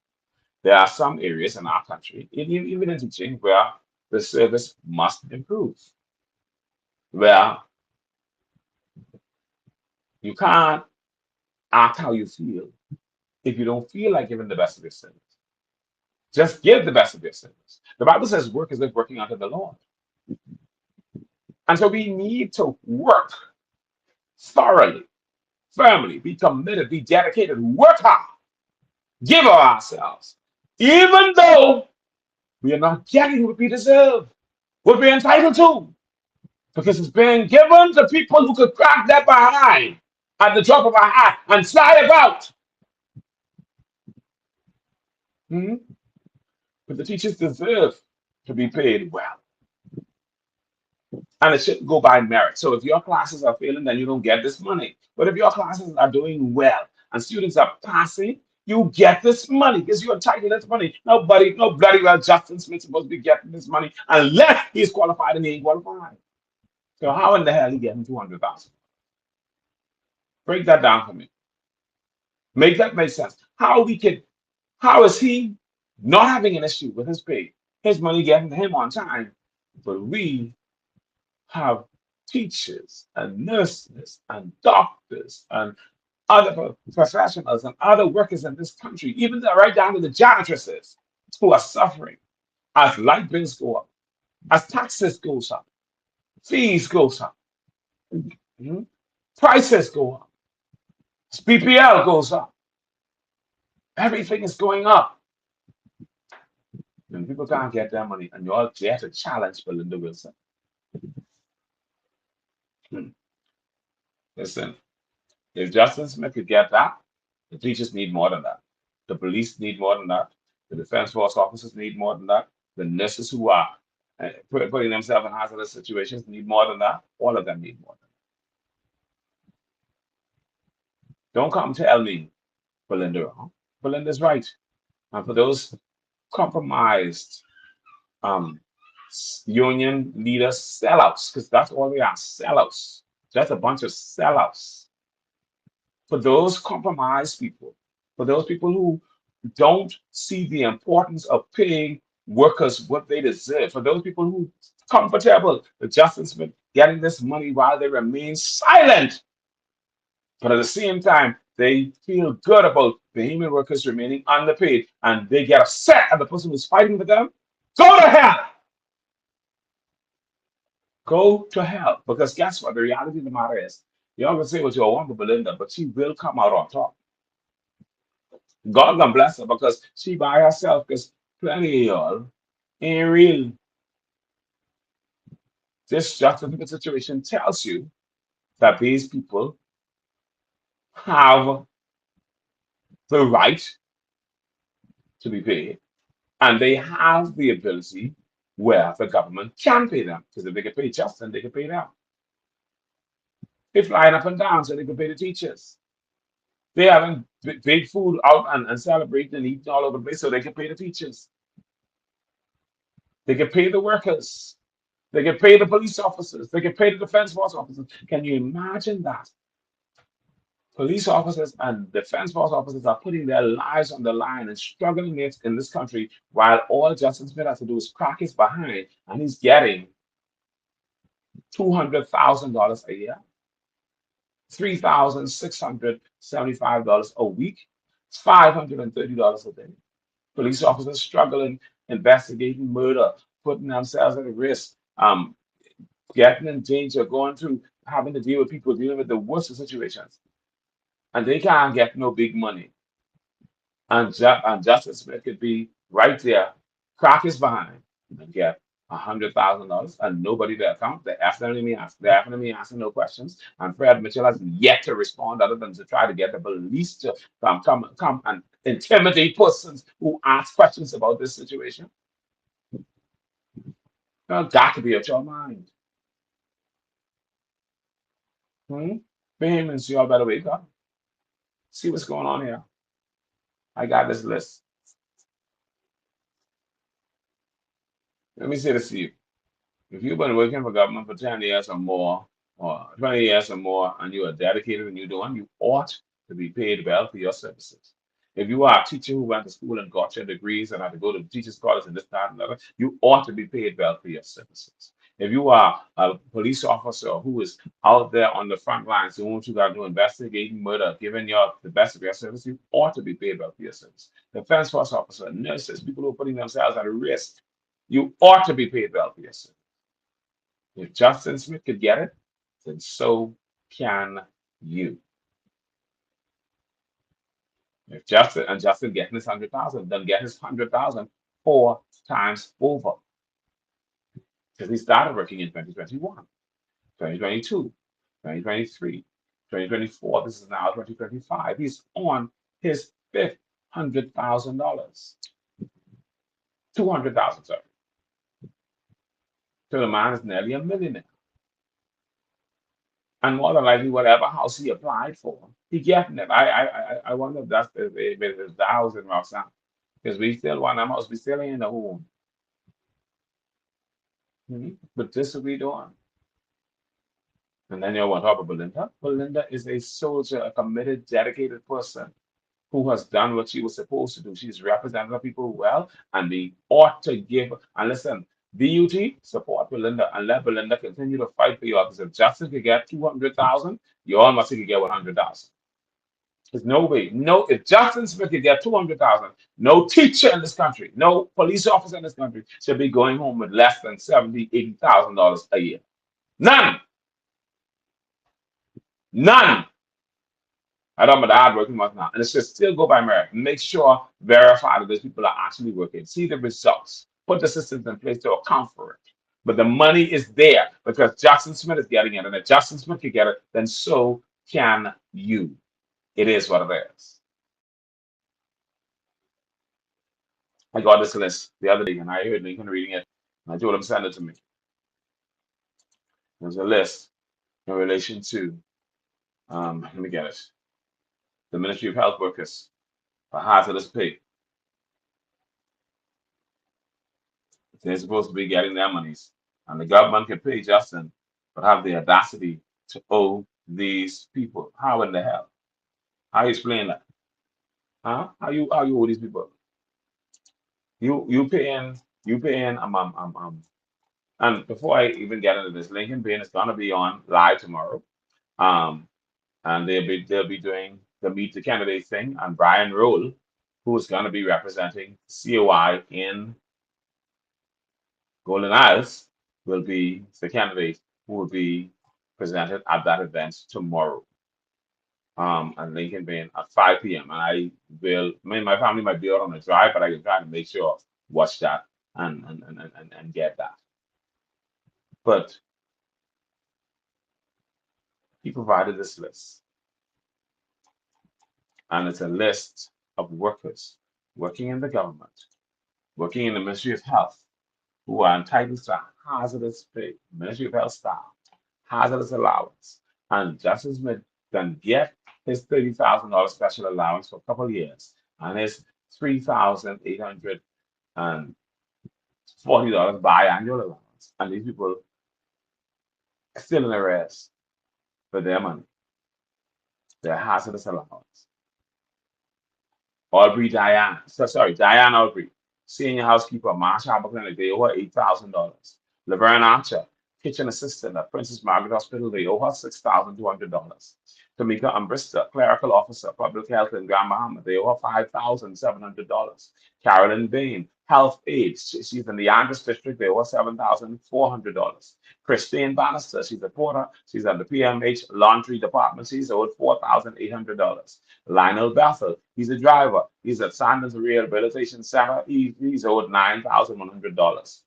There are some areas in our country, even in teaching, where the service must improve, where you can't act how you feel if you don't feel like giving the best of your service. Just give the best of your service. The Bible says work is like working unto the Lord. And so we need to work thoroughly, firmly, be committed, be dedicated, work hard, give of ourselves, even though we are not getting what we deserve, what we're entitled to, because it's being given to people who could crack that behind at the drop of a hat and slide about. Hmm? But the teachers deserve to be paid well. And it shouldn't go by merit. So if your classes are failing, then you don't get this money. But if your classes are doing well and students are passing, you get this money because you're entitled to this money. Nobody, no bloody well Justin Smith's supposed to be getting this money unless he's qualified and he ain't qualified. So how in the hell he getting 200,000? Break that down for me. Make that make sense. How is he not having an issue with his pay, his money getting to him on time, but we have teachers and nurses and doctors and other professionals and other workers in this country, even right down to the janitresses who are suffering as light bills go up, as taxes goes up, fees goes up, mhm, prices go up, BPL goes up, everything is going up. And people can't get their money, and you're there to challenge Belinda Wilson. Hmm. Listen, if Justin Smith could get that, the teachers need more than that. The police need more than that. The defense force officers need more than that. The nurses who are putting themselves in hazardous situations need more than that. All of them need more than that. Don't come tell me Belinda wrong. Belinda's right. And for those compromised um, union leaders, sellouts, because that's all they are, sellouts. Just a bunch of sellouts. For those compromised people, for those people who don't see the importance of paying workers what they deserve, for those people who comfortable with Justin Smith getting this money while they remain silent, but at the same time, they feel good about Bahamian workers remaining underpaid and they get upset at the person who's fighting for them. Go to hell! Go to hell. Because guess what? The reality of the matter is, you all can say what you want to Belinda, but she will come out on top. God gonna bless her because she by herself, because plenty of y'all ain't real. This justification situation tells you that these people have the right to be paid and they have the ability where the government can pay them. Because if they can pay Justin, they can pay them. They're flying up and down so they can pay the teachers. They having big food out and celebrating and eating all over the place so they can pay the teachers. They can pay the workers. They can pay the police officers. They can pay the defense force officers. Can you imagine that? Police officers and defense force officers are putting their lives on the line and struggling in this country while all Justin Smith has to do is crack his behind and he's getting $200,000 a year, $3,675 a week, $530 a day. Police officers struggling, investigating murder, putting themselves at risk, getting in danger, going through having to deal with people dealing with the worst of situations. And they can't get no big money. And Justice Smith could be right there, crack his behind, and get $100,000 and nobody to account. They're asking no questions. And Fred Mitchell has yet to respond other than to try to get the police to come and intimidate persons who ask questions about this situation. Now, got to be at your mind. Hmm? Vehemence, you all better wake up. See what's going on here. I got this list. Let me say this to you. If you've been working for government for 10 years or more, or 20 years or more, and you are dedicated and you're doing, you ought to be paid well for your services. If you are a teacher who went to school and got your degrees and had to go to teachers' college and this, that, and the other, you ought to be paid well for your services. If you are a police officer who is out there on the front lines doing what you got to do, investigating murder, giving your the best of your service, you ought to be paid well for your service. Defense force officer, nurses, people who are putting themselves at risk, you ought to be paid well for your service. If Justin Smith could get it, then so can you. If Justin getting his 100,000, then get his 100,000 4 times over. Because he started working in 2021, 2022, 2023, 2024. This is now 2025. He's on his fifth $100,000. 200,000, sorry. So the man is nearly a millionaire. And more than likely, whatever house he applied for, he getting it. I wonder if that's if it's the house in Roxanne. Because we still want them house, we still ain't the home. But this is what we doing. And then you want to talk about Belinda. Belinda is a soldier, a committed, dedicated person who has done what she was supposed to do. She's represented the people well, and we ought to give. And listen, DUT, support Belinda and let Belinda continue to fight for you. Because if Justin could get 200,000, you all must could get 100,000. There's no way. No, if Justin Smith could get 200,000, no teacher in this country, no police officer in this country should be going home with less than 70, $80,000 a year. None. None. I don't know the hard working ones now. And it should still go by merit. Make sure, verify that those people are actually working. See the results. Put the systems in place to account for it. But the money is there because Jackson Smith is getting it. And if Jackson Smith can get it, then so can you. It is what it is. I got this list the other day and I heard Lincoln reading it. And I told him send it to me. There's a list in relation to, let me get it, the Ministry of Health Workers for hazardous pay. They're supposed to be getting their monies. And the government can pay Justin, but have the audacity to owe these people. How in the hell? How you explain that? Huh? How you owe these people? You paying and before I even get into this, Lincoln Bain is gonna be on live tomorrow. Um and they'll be doing the meet the candidates thing and Brian Roll, who is gonna be representing COI in Golden Isles will be the candidate who will be presented at that event tomorrow. And Lincoln Bain at 5 p.m. And my family might be out on a drive, but I can try to make sure watch that and get that. But he provided this list, and it's a list of workers working in the government, working in the Ministry of Health, who are entitled to hazardous pay, Ministry of Health staff, hazardous allowance, and Justice Smith can get his $30,000 special allowance for a couple of years and his $3,840 biannual allowance. And these people are still in arrest for their money, their hazardous allowance. Diane Aubrey, senior housekeeper, Marsha Clinic, they owe her $8,000. Laverne Archer, kitchen assistant at Princess Margaret Hospital, they owe her $6,200. Tamika Ambrista, clerical officer, public health in Grand Bahama, they owe her $5,700. Carolyn Bain, health aide, she's in the Andros district, they owe her $7,400. Christine Bannister, she's a porter, she's at the PMH laundry department, she's owed $4,800. Lionel Bethel, he's a driver. He's at Sanders Rehabilitation Center. He's owed $9,100.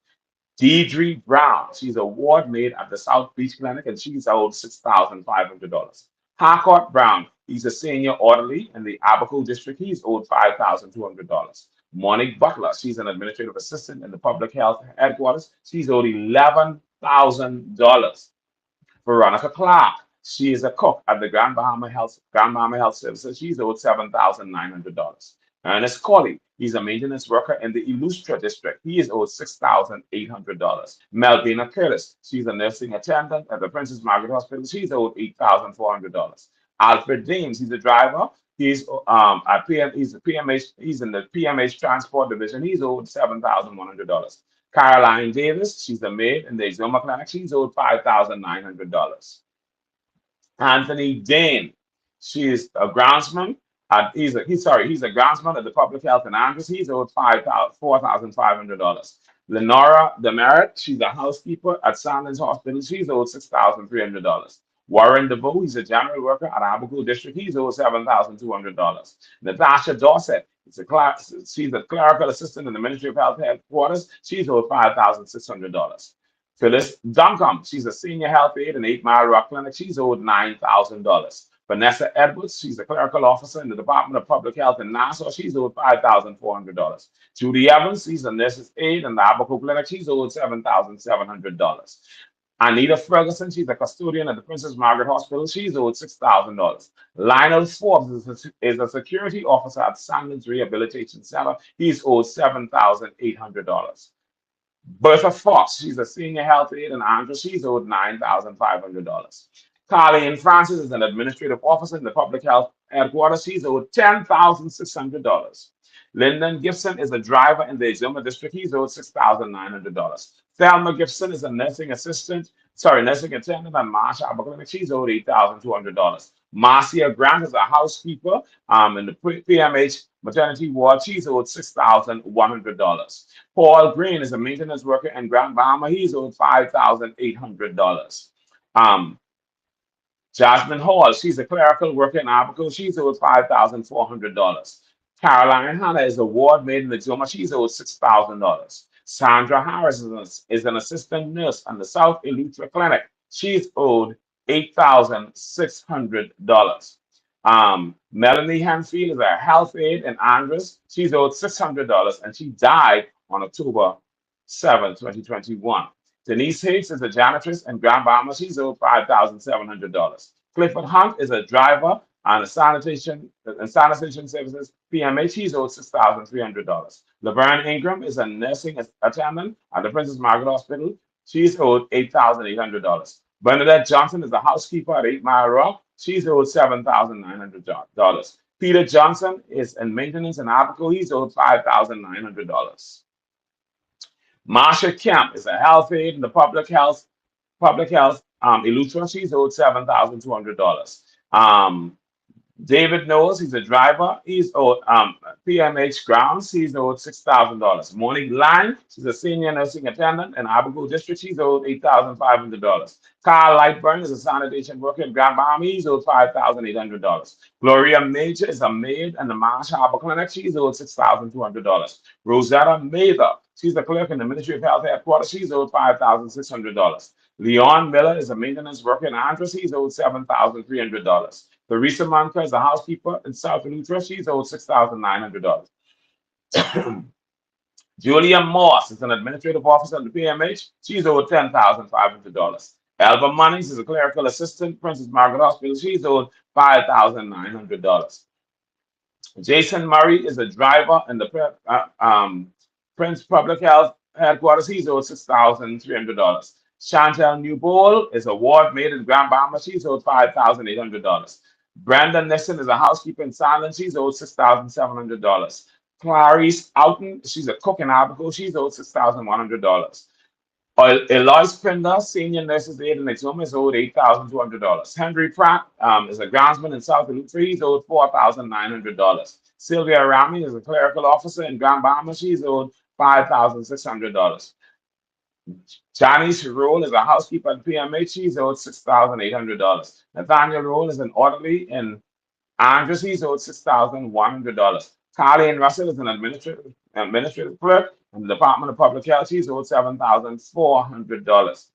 Deidre Brown, she's a ward maid at the South Beach Clinic, and she's owed $6,500. Harcourt Brown, he's a senior orderly in the Abaco district. He's owed $5,200. Monique Butler, she's an administrative assistant in the public health headquarters. She's owed $11,000. Veronica Clark. She is a cook at the Grand Bahama Health Services. She's owed $7,900. Ernest Colley, he's a maintenance worker in the Illustra district. He is owed $6,800. Melvina Curtis, she's a nursing attendant at the Princess Margaret Hospital. She's owed $8,400. Alfred James, he's a driver. He's at PM, he's a PMH, he's in the PMH transport division. He's owed $7,100. Caroline Davis, she's a maid in the Exoma Clinic. She's owed $5,900. Anthony Dane, she is a groundsman. He's a groundsman at the Public Health in Andrews. He's owed $4,500. Lenora Demerit, she's a housekeeper at Sanders Hospital. She's owed $6,300. Warren DeVoe, he's a general worker at Abaco District. He's owed $7,200. Natasha Dorset, she's a clerical assistant in the Ministry of Health headquarters. She's owed $5,600. Phyllis Duncombe, she's a senior health aide in 8 Mile Rock Clinic. She's owed $9,000. Vanessa Edwards, she's a clerical officer in the Department of Public Health in Nassau. She's owed $5,400. Judy Evans, she's a nurse's aide in the Abaco Clinic. She's owed $7,700. Anita Ferguson, she's a custodian at the Princess Margaret Hospital. She's owed $6,000. Lionel Forbes is a security officer at Sandlands Rehabilitation Center. He's owed $7,800. Bertha Fox, she's a senior health aide in Andrew. She's owed $9,500. Carleen Francis is an administrative officer in the public health headquarters. She's owed $10,600. Lyndon Gibson is a driver in the Exuma district. He's owed $6,900. Thelma Gibson is a nursing attendant at Marsh Arbor Clinic. She's owed $8,200. Marcia Grant is a housekeeper in the PMH maternity ward. She's owed $6,100. Paul Green is a maintenance worker in Grand Bahama. He's owed $5,800. Um, Jasmine Hall, she's a clerical worker in Abaco. She's owed $5,400. Caroline Hanna is a ward maid in the Joma. She's owed $6,000. Sandra Harris is an assistant nurse in the South Eleuthera Clinic. She's owed $8,600. Melanie Hanfield is a health aide in Andres. She's owed $600 and she died on October 7, 2021. Denise Hicks is a janitress in Grand Bahama. She's owed $5,700. Clifford Hunt is a driver on the sanitation services PMH. He's owed $6,300. Laverne Ingram is a nursing attendant at the Princess Margaret Hospital. She's owed $8,800. Bernadette Johnson is a housekeeper at 8 Mile Rock. She's owed $7,900. Peter Johnson is in maintenance in Abaco. He's owed $5,900. Marsha Kemp is a health aide in the public health Eleuthera. She's owed $7,200. David Knowles, he's a driver. He's owed PMH grounds. He's owed $6,000. Monique Line, she's a senior nursing attendant in Abaco District. She's owed $8,500. Carl Lightburn is a sanitation worker in Grand Bahama. He's owed $5,800. Gloria Major is a maid in the Marsh Harbor Clinic. She's owed $6,200. Rosetta Mather, she's a clerk in the Ministry of Health headquarters. She's owed $5,600. Leon Miller is a maintenance worker in Andres. He's owed $7,300. Teresa Manca is a housekeeper in South Eleuthera. She's owed $6,900. Julia Moss is an administrative officer at the PMH. She's owed $10,500. Elva Munnings is a clerical assistant, Princess Margaret Hospital. She's owed $5,900. Jason Murray is a driver in the Prince Public Health headquarters. He's owed $6,300. Chantel Newbold is a ward maid in Grand Bahama. She's owed $5,800. Brandon Nissen is a housekeeper in Silence. She's owed $6,700. Clarice Oughton, she's a cook in Abaco. She's owed $6,100. Eloise Pinder, senior nurse's aide in Exuma, is owed $8,200. Henry Pratt is a groundsman in South Eleuthera. He's owed $4,900. Sylvia Rami is a clerical officer in Grand Bahama. She's owed $5,600. Janice Roll is a housekeeper at PMH. She's owed $6,800. Nathaniel Roll is an orderly in Andres. He's owed $6,100. Carly Russell is an administrative clerk in the Department of Public Health. She's owed $7,400.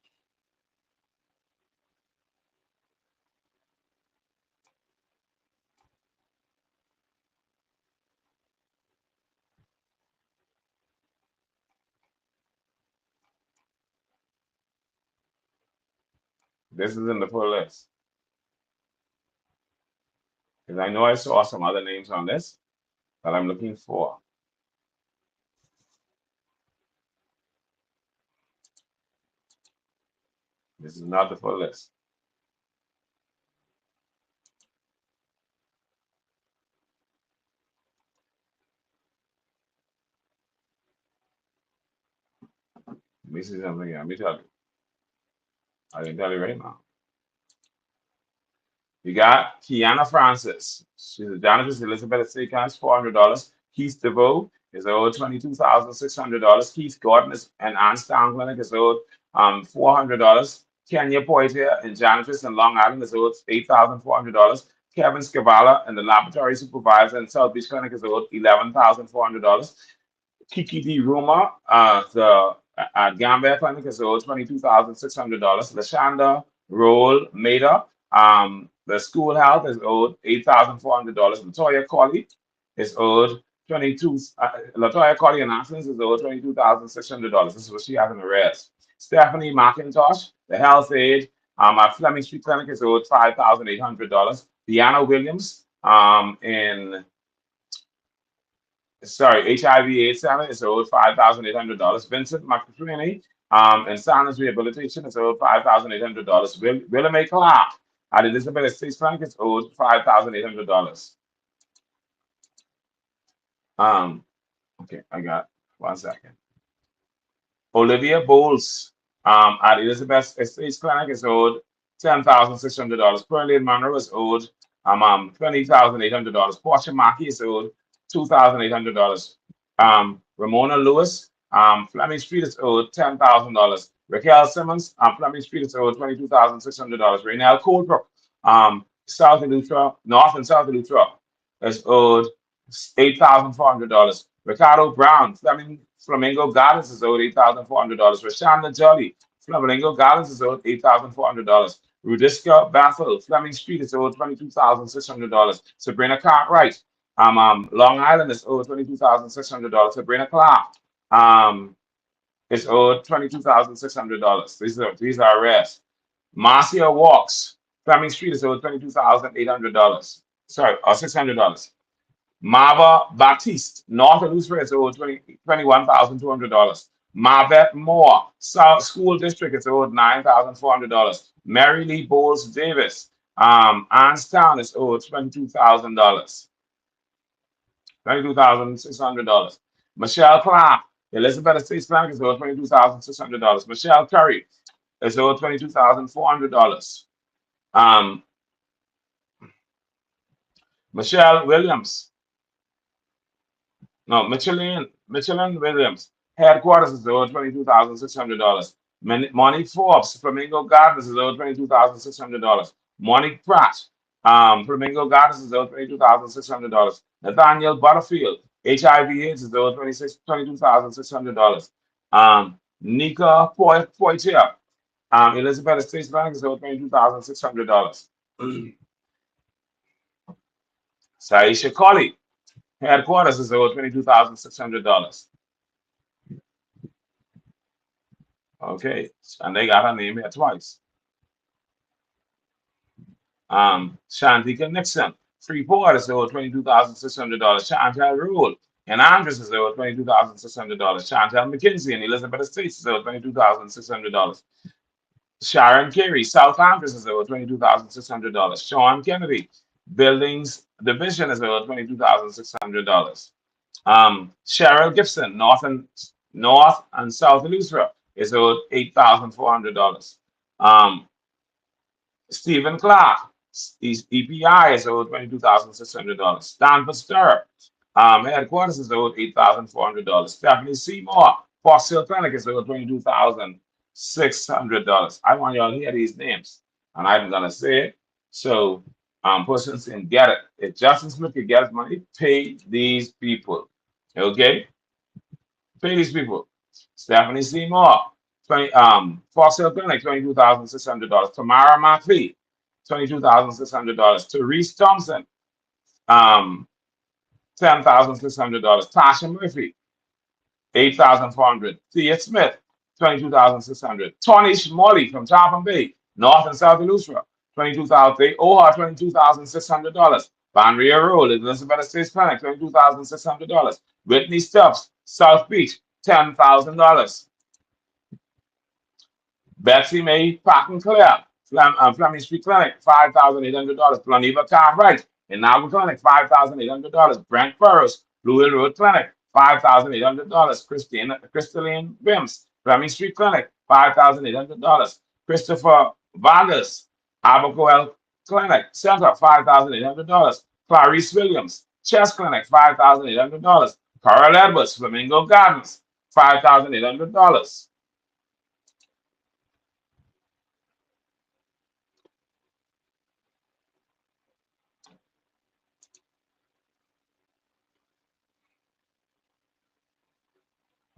This is in the full list. Because I know I saw some other names on this that I'm looking for. This is not the full list. Let me see something here. Let me tell you. I can tell you right now. You got Kiana Francis. She's a janitress. Elizabeth State County, $400. Keith DeVoe is owed $22,600. Keith Gordon is an Anstown Clinic is owed $400. Kenya Poitier in janitress in Long Island is owed $8,400. Kevin Scavala and the laboratory supervisor in South Beach Clinic is owed $11,400. Kiki D. Ruma, the Gambia Clinic is owed $22,600. Lashanda Roll Maida The school health is owed $8,400. Latoya Colley is owed 22. Latoya Colley and Athens is owed $22,600. This is what she has in arrears. Stephanie McIntosh, the health aide at Fleming Street Clinic is owed $5,800. Deanna Williams in sorry, HIV/AIDS Center is owed $5,800. Vincent McCreaney in Sanders Rehabilitation is owed $5,800. William A. Clark at Elizabeth Estates Clinic is owed $5,800. Okay, I got 1 second. Olivia Bowles at Elizabeth Estates Clinic is owed $10,600. Pearlie Monroe is owed $20,800. Portia Mackey is owed $2,800. Ramona Lewis, Fleming Street is owed $10,000. Raquel Simmons, Fleming Street is owed $22,600. Raynell Coldbrook, South Eleuthera, North and South Eleuthera is owed $8,400. Ricardo Brown, Flamingo Gardens is owed $8,400. Rashanda Jolly, Flamingo Gardens is owed $8,400. Rudiska Bethel, Fleming Street is owed $22,600. Sabrina Cartwright, Long Island is owed $22,600. Sabrina Clark is owed $22,600. These are arrests. Marcia Walks, Fleming Street is owed $22,800. Sorry, or $600. Marva Baptiste, North of Lucifer is owed $21,200. Marvette Moore, South School District is owed $9,400. Mary Lee Bowles Davis, Anstown is owed $22,000. $22,600. Michelle Clark, Elizabeth Estates Bank is owed $22,600. Michelle Curry is owed $22,400. Michelle Williams, no, Michelin Williams, headquarters is owed $22,600. Monique Forbes, Flamingo Gardens is owed $22,600. Monique Pratt, Flamingo Gardens is owed $22,600. Nathaniel Butterfield, HIV/AIDS is owed $22,600. Nika Poitier, Elizabeth Estates Bank is owed $22,600. Saisha Colley, headquarters is owed $22,600. Okay, and they got her name here twice. Shantika Nixon, Freeport is owed $22,600. Chantel Rule and Andres is owed $22,600. Chantel McKinsey and Elizabeth Estates is owed $22,600. Sharon Carey, South Andres is owed $22,600. Sean Kennedy, Buildings Division is owed $22,600. Cheryl Gibson, North and South Eleuthera is owed $8,400. Stephen Clark, EPI is owed $22,600. Stanford Stirrup, headquarters is owed $8,400. Stephanie Seymour, Fox Hill Clinic is owed $22,600. I want y'all to hear these names, and I'm gonna say it so persons can get it. If Justin Smith can get his money, pay these people. Okay, pay these people. Stephanie Seymour, Fox Hill Clinic, $22,600. Tamara McPhee, $22,600. Therese Thompson, $10,600. Tasha Murphy, $8,400. Thea Smith, $22,600. Tony Schmolly from Tarpon Bay, North and South Eleuthera, $22,000. They owe her $22,600. Banria Road, Elizabeth Estates Clinic, $22,600. Whitney Stubbs, South Beach, $10,000. Betsy May Patton Clare, Fleming Street Clinic, $5,800. Planiva Cartwright, in Nauvoo Clinic, $5,800. Brent Burrows, Blue Hill Road Clinic, $5,800. Crystalline Wims, Fleming Street Clinic, $5,800. Christopher Vargas, Abercoel Clinic, Center, $5,800. Clarice Williams, Chess Clinic, $5,800. Carl Edwards, Flamingo Gardens, $5,800.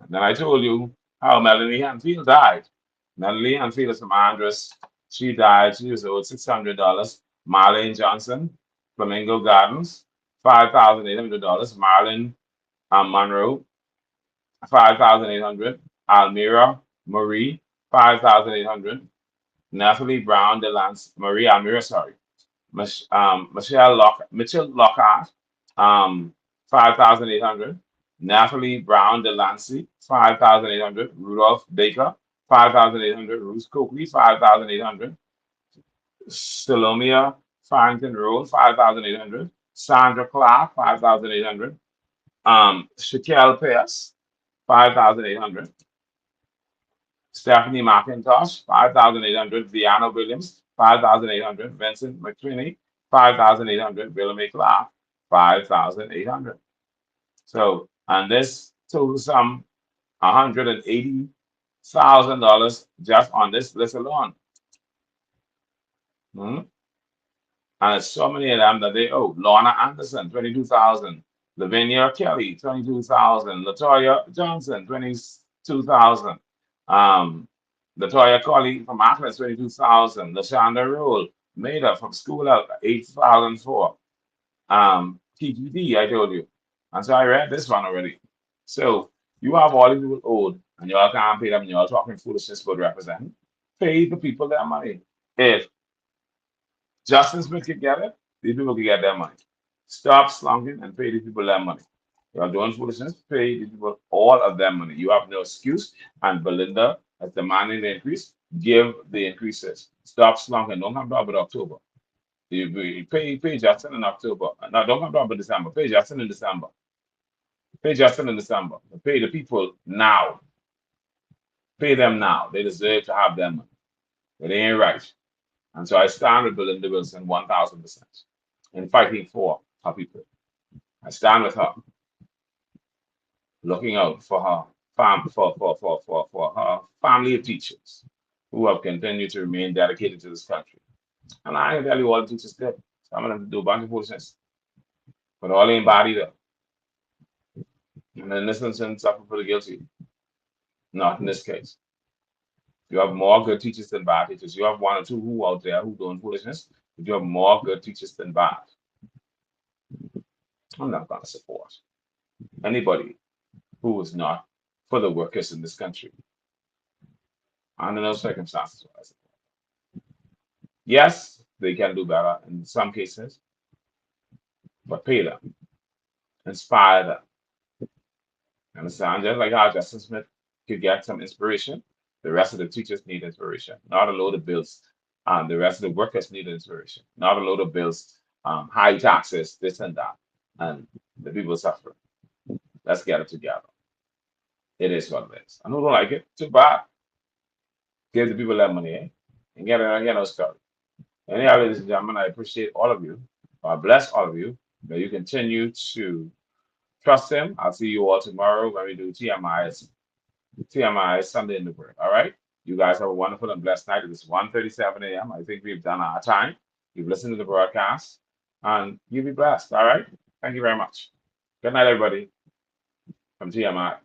Then I told you how Melanie Hanfield died. Melanie Hanfield is from Andres. She died. She was owed $600. Marlene Johnson, Flamingo Gardens, $5,800. Marlon Monroe, 5,800. Almira Marie, 5,800. Natalie Brown Delance, Marie Almira, sorry. Mitchell Lockhart, 5,800. Natalie Brown Delancey, 5,800. Rudolph Baker, 5,800. Ruth Coakley, 5,800. Salomia Farrington Road, 5,800. Sandra Clark, 5,800. Shaquille Pierce, 5,800. Stephanie McIntosh, 5,800. Vianna Williams, 5,800. Vincent McCrinney, 5,800. Willie Clark, 5,800. So, and this total sum, $180,000 just on this list alone. Hmm? And it's so many of them that they owe. Lorna Anderson, 22,000. Lavinia Kelly, 22,000. Latoya Johnson, 22,000. Um, Latoya Colley from Akron, 22,000. LaShonda Rule, Maida from School Out, 8,004. TGD, I told you. And so I read this one already. So you have all these people owed, and y'all can't pay them, and y'all talking foolishness about represent. Pay the people their money. If Justin Smith can get it, these people can get their money. Stop slunking and pay these people their money. You are doing foolishness, pay these people all of their money. You have no excuse. And Belinda, as demanding the increase, give the increases. Stop slunking. Don't come down with October. You pay Justin in October. No, don't come down with December. Pay Justin in December. Pay Justin in December. Pay the people now. Pay them now. They deserve to have their money. But they ain't right. And so I stand with Belinda Wilson 1,000% in fighting for her people. I stand with her, looking out for her for her family of teachers who have continued to remain dedicated to this country. And I can tell you all the teachers did. Some of them do a bunch of foolishness, but all ain't bad either. And in this instance, suffer for the guilty. Not in this case. You have more good teachers than bad teachers. You have one or two who out there who doing foolishness, but you have more good teachers than bad. I'm not going to support anybody who is not for the workers in this country. Under no circumstances will I support. Yes, they can do better in some cases, but pay them, inspire them. Understand? Just like how Justin Smith could get some inspiration, the rest of the teachers need inspiration, not a load of bills. The rest of the workers need inspiration, not a load of bills, high taxes, this and that, and the people suffer. Let's get it together. It is what it is. And who don't like it? Too bad. Give the people that money, eh? And get no story. Anyhow, ladies and gentlemen, I appreciate all of you. I bless all of you. May you continue to trust him. I'll see you all tomorrow when we do TMI Sunday in the Word. All right. You guys have a wonderful and blessed night. It is 1:37 a.m. I think we've done our time. You've listened to the broadcast and you be blessed. All right. Thank you very much. Good night, everybody from TMI.